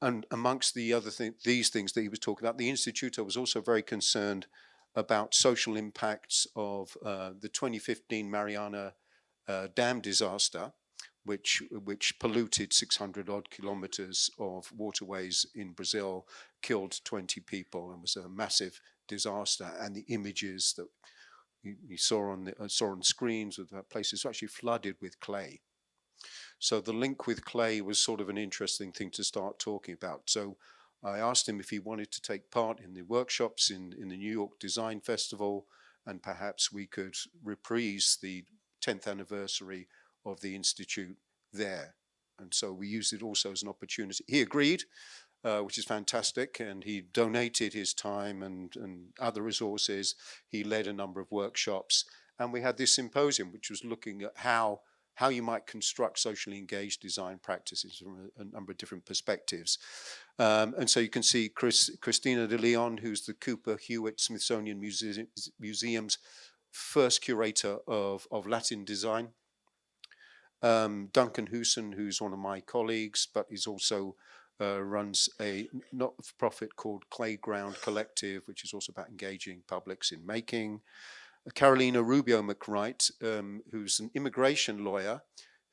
And amongst the other these things that he was talking about, the Instituto was also very concerned about social impacts of the 2015 Mariana dam disaster, which polluted 600 odd kilometers of waterways in Brazil, killed 20 people, and was a massive disaster. And the images that you saw on screens of that places were actually flooded with clay. So the link with clay was sort of an interesting thing to start talking about. So I asked him if he wanted to take part in the workshops in the New York Design Festival, and perhaps we could reprise the 10th anniversary of the Institute there. And so we used it also as an opportunity. He agreed, which is fantastic, and he donated his time and other resources. He led a number of workshops, and we had this symposium, which was looking at how you might construct socially engaged design practices from a number of different perspectives. And so you can see Christina de Leon, who's the Cooper Hewitt Smithsonian Museum's first curator of Latin design. Duncan Hewson, who's one of my colleagues, but he's also runs a not-for-profit called Playground Collective, which is also about engaging publics in making. Carolina Rubio McWright, who's an immigration lawyer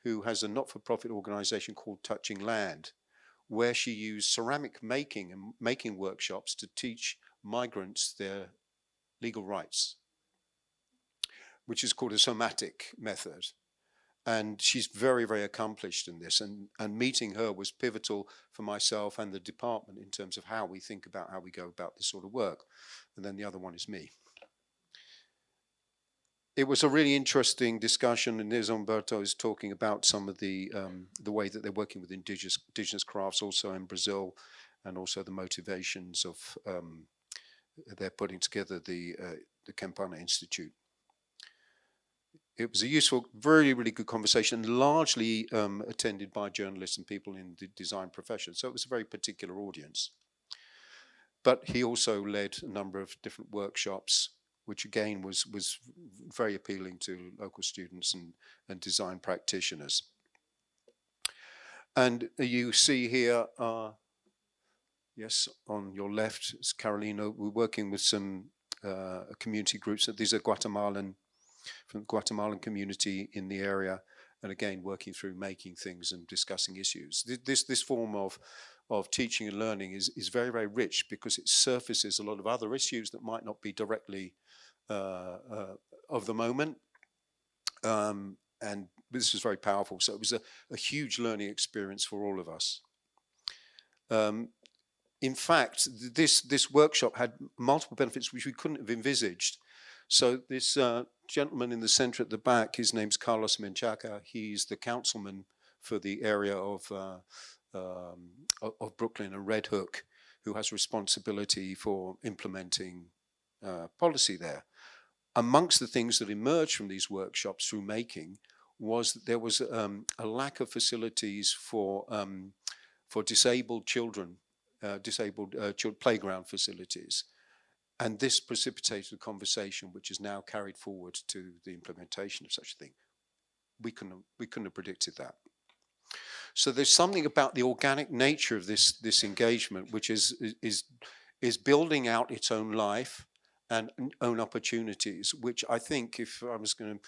who has a not-for-profit organization called Touching Land, where she used ceramic making and making workshops to teach migrants their legal rights, which is called a somatic method. And she's very, very accomplished in this. And meeting her was pivotal for myself and the department in terms of how we think about how we go about this sort of work. And then the other one is me. It was a really interesting discussion, and there's Umberto is talking about some of the way that they're working with indigenous crafts also in Brazil, and also the motivations of they're putting together the Campana Institute. It was a useful, very, really good conversation, largely attended by journalists and people in the design profession. So it was a very particular audience. But he also led a number of different workshops, which again was very appealing to local students and design practitioners. And you see here, yes, on your left is Carolina. We're working with some community groups. These are Guatemalan, from the Guatemalan community in the area, and again working through making things and discussing issues. This form of teaching and learning is very, very rich because it surfaces a lot of other issues that might not be directly of the moment, and this was very powerful. So it was a huge learning experience for all of us. In fact, this workshop had multiple benefits which we couldn't have envisaged. So this gentleman in the center at the back, his name's Carlos Menchaca. He's the councilman for the area of Brooklyn and Red Hook. who has responsibility for implementing policy there. Amongst the things that emerged from these workshops through making was that there was a lack of facilities for disabled children, playground facilities. And this precipitated a conversation which is now carried forward to the implementation of such a thing. We couldn't have predicted that. So there's something about the organic nature of this engagement, which is building out its own life and own opportunities, which I think, if I was going to,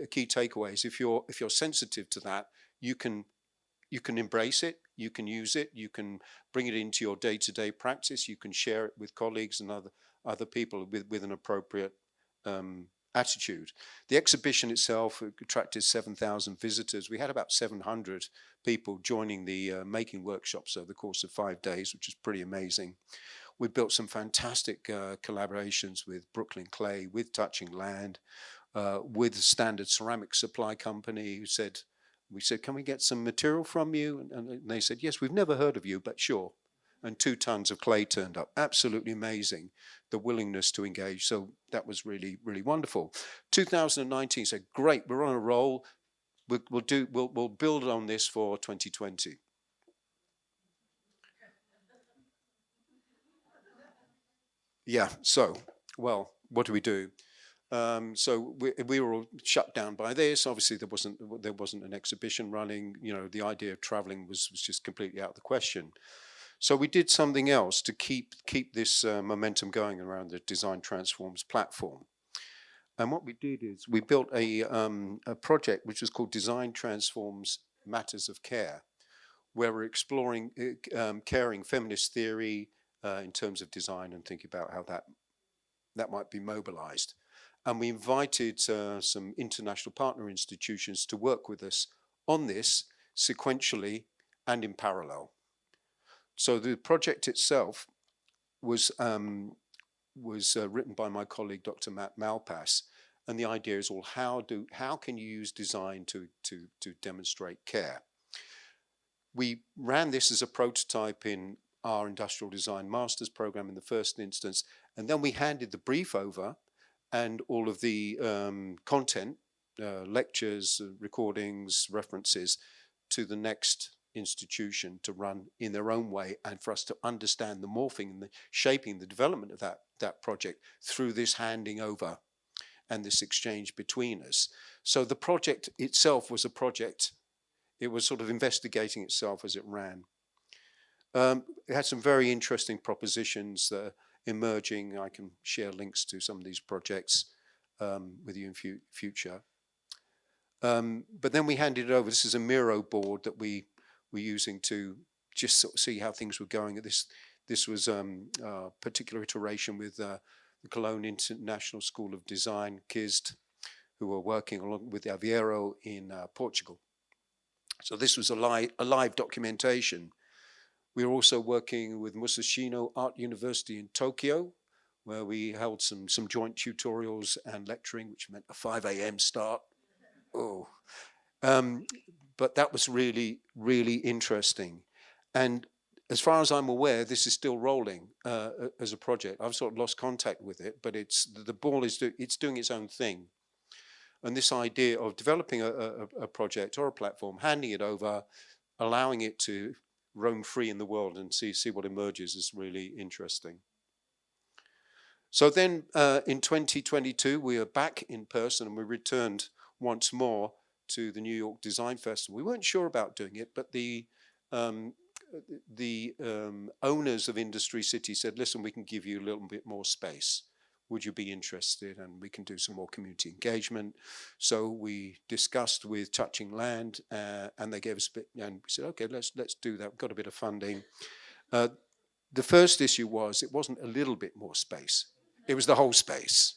a key takeaway is if you're sensitive to that, you can embrace it, you can use it, you can bring it into your day-to-day practice, you can share it with colleagues and other people with an appropriate attitude. The exhibition itself attracted 7,000 visitors. We had about 700 people joining the making workshops over the course of 5 days, which is pretty amazing. We built some fantastic collaborations with Brooklyn Clay, with Touching Land, with the Standard Ceramic Supply Company, we said, can we get some material from you? And they said, yes, we've never heard of you, but sure. And 2 tons of clay turned up. Absolutely amazing, the willingness to engage. So that was really, really wonderful. 2019 said, great, we're on a roll. We'll build on this for 2020. Yeah, so, well, what do we do? So we were all shut down by this. Obviously, there wasn't an exhibition running. You know, the idea of traveling was just completely out of the question. So we did something else to keep this momentum going around the Design Transforms platform. And what we did is we built a project which was called Design Transforms Matters of Care, where we're exploring caring feminist theory in terms of design and thinking about how that might be mobilized. And we invited some international partner institutions to work with us on this sequentially and in parallel. So the project itself was written by my colleague, Dr. Matt Malpass. And the idea is, well, how can you use design to demonstrate care? We ran this as a prototype in our industrial design master's program in the first instance, and then we handed the brief over and all of the content, lectures, recordings, references to the next institution to run in their own way, and for us to understand the morphing and the shaping, the development of that project through this handing over and this exchange between us. So the project itself was a project. It was sort of investigating itself as it ran. It had some very interesting propositions emerging. I can share links to some of these projects with you in future. But then we handed it over. This is a Miro board that we were using to just sort of see how things were going. This was a particular iteration with the Cologne International School of Design, KISD, who were working along with Aveiro in Portugal. So this was a live documentation. We were also working with Musashino Art University in Tokyo, where we held some joint tutorials and lecturing, which meant a 5 a.m. start. But that was really, really interesting. And as far as I'm aware, this is still rolling as a project. I've sort of lost contact with it, but the ball is doing its own thing. And this idea of developing a project or a platform, handing it over, allowing it to roam free in the world and see what emerges is really interesting. So then in 2022, we are back in person and we returned once more to the New York Design Festival. We weren't sure about doing it, but the owners of Industry City said, listen, we can give you a little bit more space. Would you be interested? And we can do some more community engagement. So we discussed with Touching Land, and they gave us a bit, and we said, okay, let's do that. We've got a bit of funding. The first issue was it wasn't a little bit more space. It was the whole space.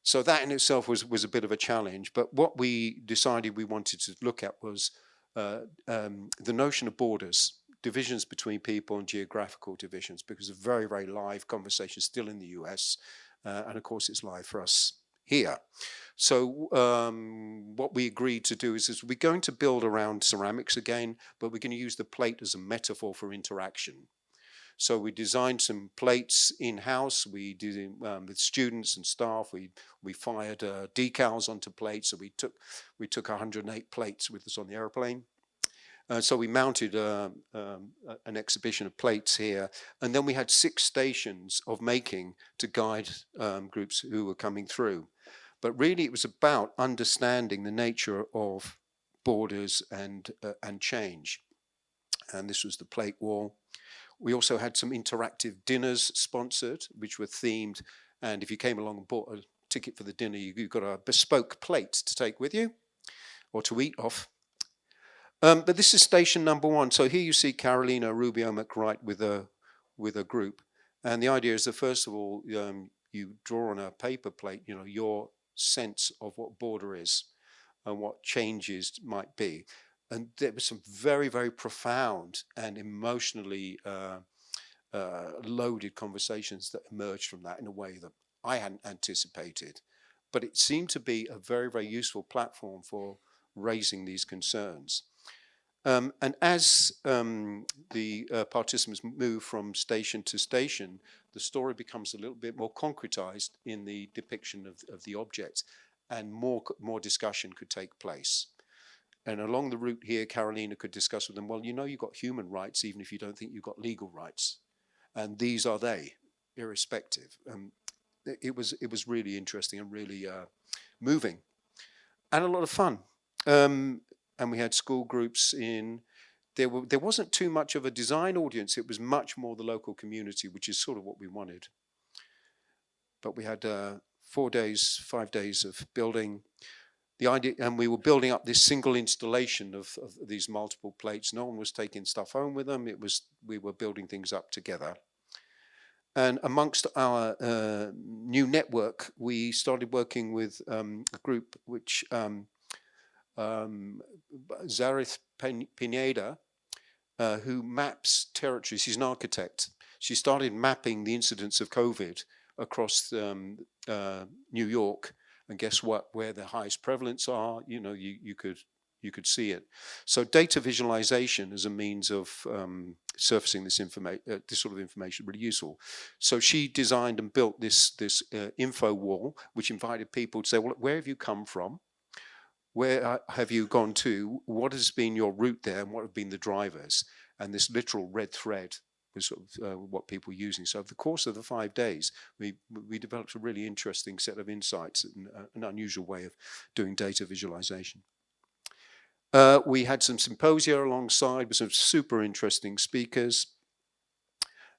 So that in itself was a bit of a challenge. But what we decided we wanted to look at was the notion of borders, divisions between people and geographical divisions, because a very, very live conversation still in the US. And of course, it's live for us here. So what we agreed to do is we're going to build around ceramics again, but we're going to use the plate as a metaphor for interaction. So we designed some plates in-house. We did it with students and staff. We fired decals onto plates. So we took 108 plates with us on the airplane. So we mounted an exhibition of plates here, and then we had 6 stations of making to guide groups who were coming through. But really, it was about understanding the nature of borders and change. And this was the plate wall. We also had some interactive dinners sponsored, which were themed. And if you came along and bought a ticket for the dinner, you got a bespoke plate to take with you or to eat off. But this is station number 1. So here you see Carolina Rubio McWright with a group. And the idea is that, first of all, you draw on a paper plate, your sense of what border is and what changes might be. And there were some very, very profound and emotionally loaded conversations that emerged from that in a way that I hadn't anticipated. But it seemed to be a very, very useful platform for raising these concerns. And as the participants move from station to station, the story becomes a little bit more concretized in the depiction of the object, and more discussion could take place. And along the route here, Carolina could discuss with them, well, you've got human rights, even if you don't think you've got legal rights. And these are they, irrespective. It was really interesting and really moving, and a lot of fun. And we had school groups in. There wasn't too much of a design audience. It was much more the local community, which is sort of what we wanted. But we had 5 days of building. The idea, and we were building up this single installation of these multiple plates. No one was taking stuff home with them. We were building things up together. And amongst our new network, we started working with a group which Zareth Pineda, who maps territories. She's an architect. She started mapping the incidence of COVID across New York, and guess what? Where the highest prevalence are, you could see it. So data visualization as a means of surfacing this sort of information, really useful. So she designed and built this info wall, which invited people to say, well, where have you come from? Where have you gone to? What has been your route there, and what have been the drivers? And this literal red thread was sort of what people were using. So over the course of the 5 days, we developed a really interesting set of insights and an unusual way of doing data visualization. We had some symposia alongside with some super interesting speakers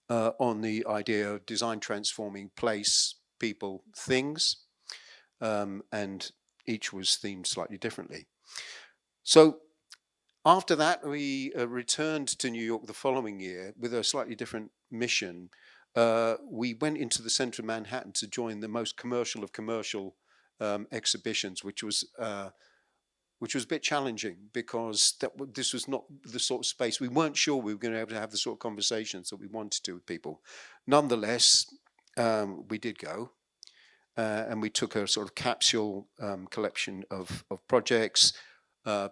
on the idea of design transforming place, people, things, and each was themed slightly differently. So after that, we returned to New York the following year with a slightly different mission. We went into the center of Manhattan to join the most commercial of commercial exhibitions, which was a bit challenging because this was not the sort of space. We weren't sure we were going to be able to have the sort of conversations that we wanted to with people. Nonetheless, we did go. And we took a sort of capsule collection of projects,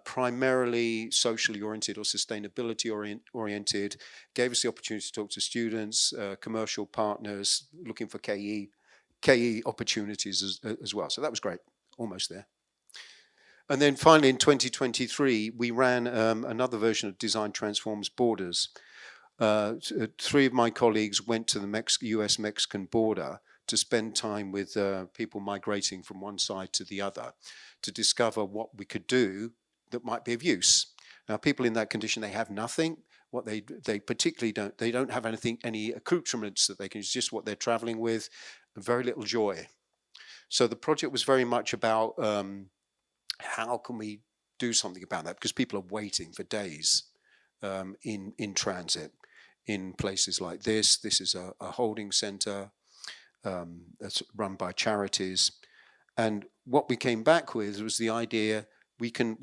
primarily socially oriented or sustainability oriented, gave us the opportunity to talk to students, commercial partners, looking for KE opportunities as well. So that was great, almost there. And then finally in 2023, we ran another version of Design Transforms Borders. 3 of my colleagues went to the US-Mexican border to spend time with people migrating from one side to the other to discover what we could do that might be of use. Now, people in that condition, they have nothing. What they particularly don't have any accoutrements that they can use, just what they're traveling with, and very little joy. So the project was very much about how can we do something about that, because people are waiting for days in transit in places like this. This is a holding center that's run by charities, and what we came back with was the idea we can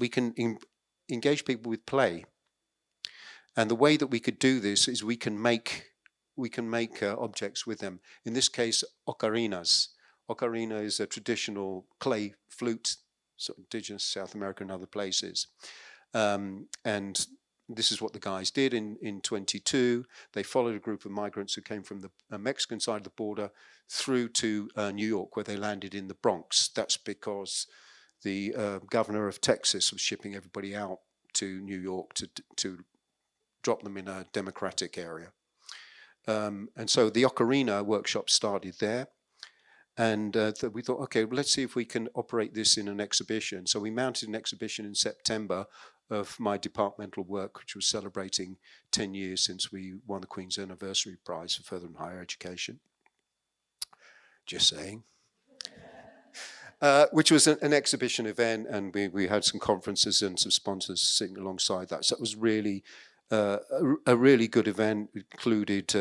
engage people with play, and the way that we could do this is we can make objects with them. In this case, ocarinas. Ocarina is a traditional clay flute, sort of indigenous South America and other places, and this is what the guys did in 22. They followed a group of migrants who came from the Mexican side of the border through to New York, where they landed in the Bronx. That's because the governor of Texas was shipping everybody out to New York to drop them in a democratic area. And so the Ocarina workshop started there. And we thought, okay, well, let's see if we can operate this in an exhibition. So we mounted an exhibition in September of my departmental work, which was celebrating 10 years since we won the Queen's Anniversary Prize for Further and Higher Education. Just saying. Which was an exhibition event, and we had some conferences and some sponsors sitting alongside that. So it was really a really good event. It included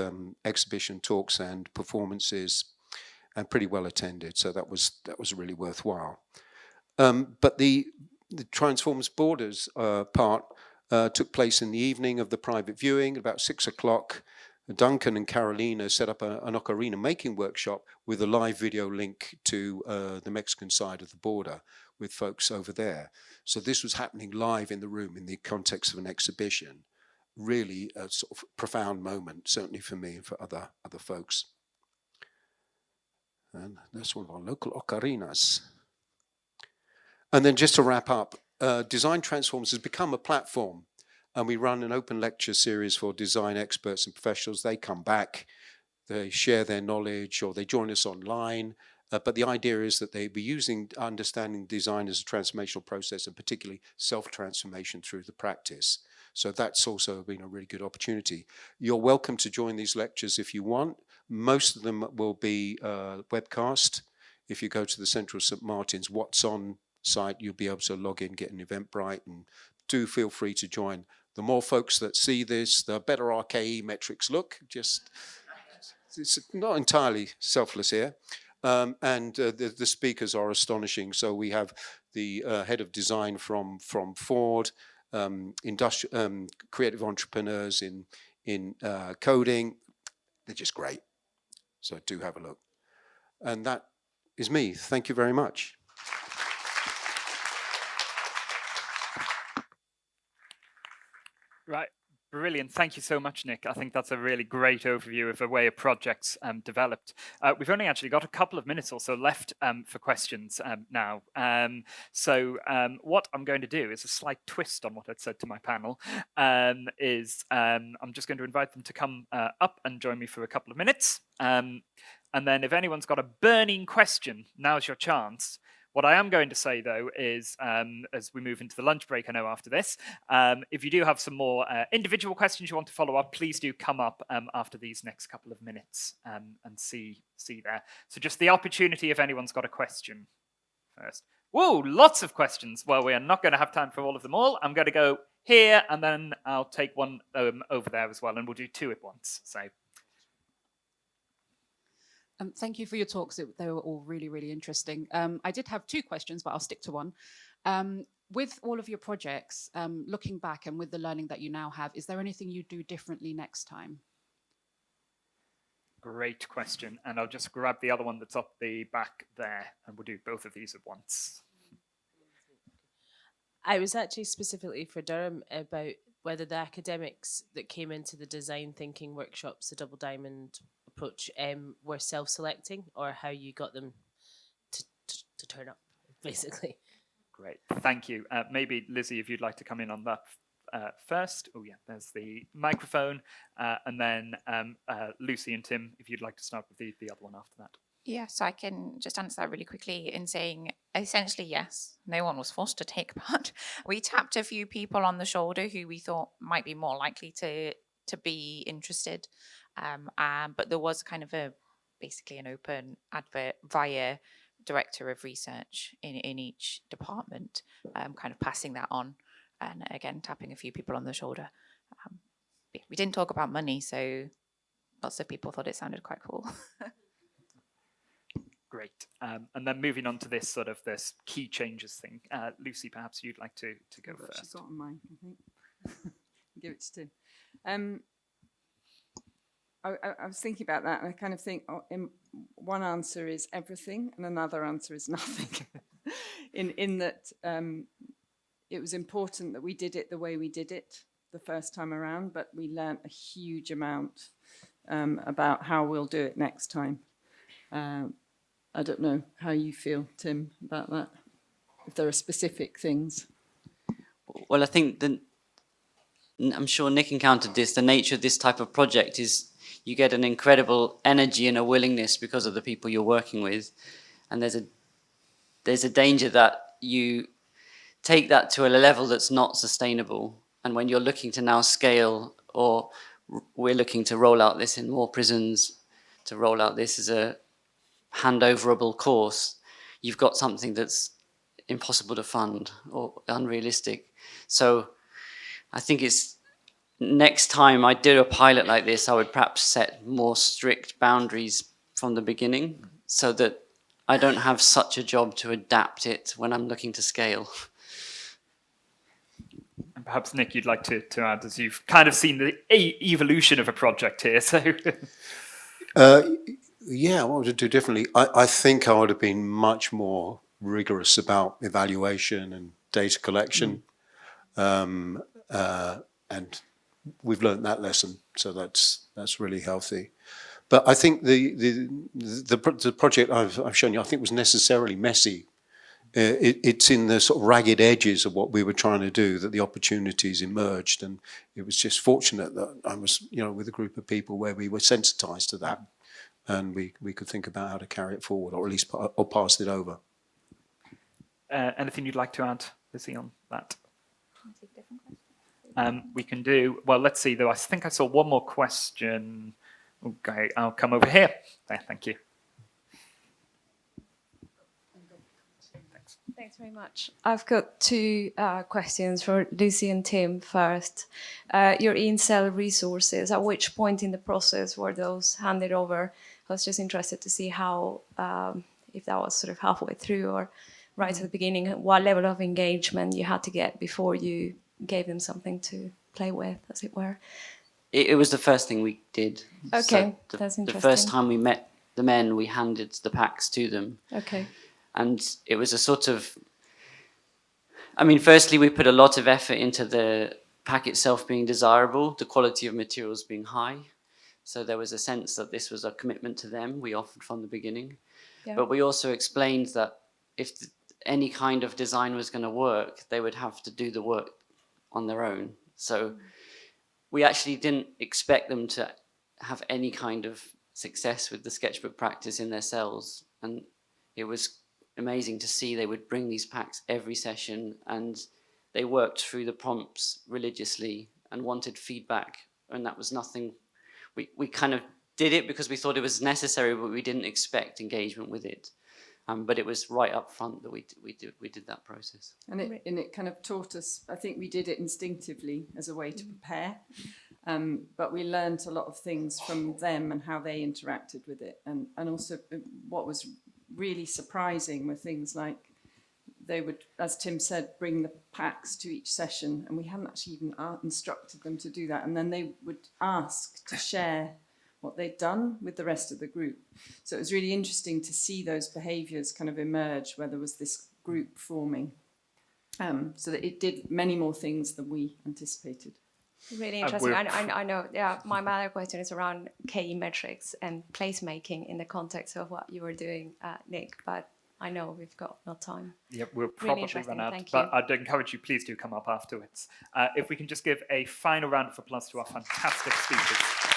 exhibition talks and performances, and pretty well attended. So that was really worthwhile. But the Transforms Borders part took place in the evening of the private viewing, about 6 o'clock. Duncan and Carolina set up an ocarina making workshop with a live video link to the Mexican side of the border with folks over there. So this was happening live in the room in the context of an exhibition. Really a sort of profound moment, certainly for me and for other folks. And that's one of our local ocarinas. And then just to wrap up, Design Transforms has become a platform, and we run an open lecture series for design experts and professionals. They come back, they share their knowledge, or they join us online. But the idea is that they be using understanding design as a transformational process, and particularly self-transformation through the practice. So that's also been a really good opportunity. You're welcome to join these lectures if you want. Most of them will be webcast. If you go to the Central St. Martin's What's On site, you'll be able to log in, get an Eventbrite, and do feel free to join. The more folks that see this, the better RKE metrics look. Just, it's not entirely selfless here. And the speakers are astonishing. So we have the head of design from Ford, creative entrepreneurs in coding. They're just great. So do have a look. And that is me. Thank you very much. Right. Brilliant. Thank you so much, Nick. I think that's a really great overview of a way a project's developed. We've only actually got a couple of minutes or so left for questions now. So what I'm going to do is a slight twist on what I'd said to my panel. I'm just going to invite them to come up and join me for a couple of minutes. And then if anyone's got a burning question, now's your chance. What I am going to say, though, is as we move into the lunch break, I know after this, if you do have some more individual questions you want to follow up, please do come up after these next couple of minutes and see there. So just the opportunity if anyone's got a question first. Whoa, lots of questions. Well, we are not going to have time for all of them all. I'm going to go here, and then I'll take one over there as well, and we'll do two at once. So. Thank you for your talks. They were all really, really interesting. I did have two questions, but I'll stick to one. With all of your projects, looking back and with the learning that you now have, is there anything you do differently next time? Great question. And I'll just grab the other one that's up the back there, and we'll do both of these at once. I was actually specifically for Durham about whether the academics that came into the design thinking workshops, the Double Diamond approach, were self-selecting, or how you got them to turn up, basically. Great, thank you. Maybe Lizzie, if you'd like to come in on that first. Oh yeah, there's the microphone, and then Lucy and Tim, if you'd like to start with the other one after that. Yeah, so I can just answer that really quickly in saying, essentially, yes, no one was forced to take part. We tapped a few people on the shoulder who we thought might be more likely to be interested. But there was kind of basically an open advert via director of research in each department, kind of passing that on, and again, tapping a few people on the shoulder. We didn't talk about money, so lots of people thought it sounded quite cool. Great. And then moving on to this key changes thing. Lucy, perhaps you'd like to go first. She's got on mine, I think. Give it to Tim. I was thinking about that, and I kind of think one answer is everything, and another answer is nothing. in that it was important that we did it the way we did it, the first time around, but we learnt a huge amount about how we'll do it next time. I don't know how you feel, Tim, about that, if there are specific things. Well, I think I'm sure Nick encountered this. The nature of this type of project is you get an incredible energy and a willingness because of the people you're working with, and there's a danger that you take that to a level that's not sustainable. And when you're looking to now scale, or we're looking to roll out this in more prisons, to roll out this as a handoverable course, you've got something that's impossible to fund or unrealistic. So I think it's next time I do a pilot like this, I would perhaps set more strict boundaries from the beginning so that I don't have such a job to adapt it when I'm looking to scale. And perhaps, Nick, you'd like to add, as you've kind of seen the evolution of a project here. So, Yeah, what would I do differently? I think I would have been much more rigorous about evaluation and data collection. And we've learned that lesson, so that's really healthy. But I think the project I've shown you, I think, was necessarily messy. It's in the sort of ragged edges of what we were trying to do that the opportunities emerged, and it was just fortunate that I was, with a group of people where we were sensitized to that, and we could think about how to carry it forward, or at least pass it over. anything you'd like to add, Lizzie, on that? We can do, well, let's see, though. I think I saw one more question. Okay, I'll come over here. There, thank you. Thanks very much. I've got two questions for Lucy and Tim first. Your in-cell resources, at which point in the process were those handed over? I was just interested to see how, if that was sort of halfway through or right at the beginning, what level of engagement you had to get before you gave them something to play with, as it were. It was the first thing we did. Okay, so that's interesting. The first time we met the men, we handed the packs to them. Okay. And it was a sort of, I mean, firstly, we put a lot of effort into the pack itself being desirable, the quality of materials being high. So there was a sense that this was a commitment to them we offered from the beginning. Yeah. But we also explained that if any kind of design was going to work, they would have to do the work on their own. So we actually didn't expect them to have any kind of success with the sketchbook practice in their cells. And it was amazing to see they would bring these packs every session, and they worked through the prompts religiously and wanted feedback. And that was nothing, we kind of did it because we thought it was necessary, but we didn't expect engagement with it. But it was right up front that we did that process. And it kind of taught us, I think we did it instinctively as a way to prepare, but we learned a lot of things from them and how they interacted with it. And also what was really surprising were things like they would, as Tim said, bring the packs to each session, and we hadn't actually even instructed them to do that. And then they would ask to share what they'd done with the rest of the group. So it was really interesting to see those behaviours kind of emerge where there was this group forming. So that it did many more things than we anticipated. Really interesting. I know, yeah, my other question is around KE metrics and placemaking in the context of what you were doing, Nick, but I know we've got no time. Yeah, we'll probably run out, but I'd encourage you, please do come up afterwards. If we can just give a final round of applause to our fantastic speakers.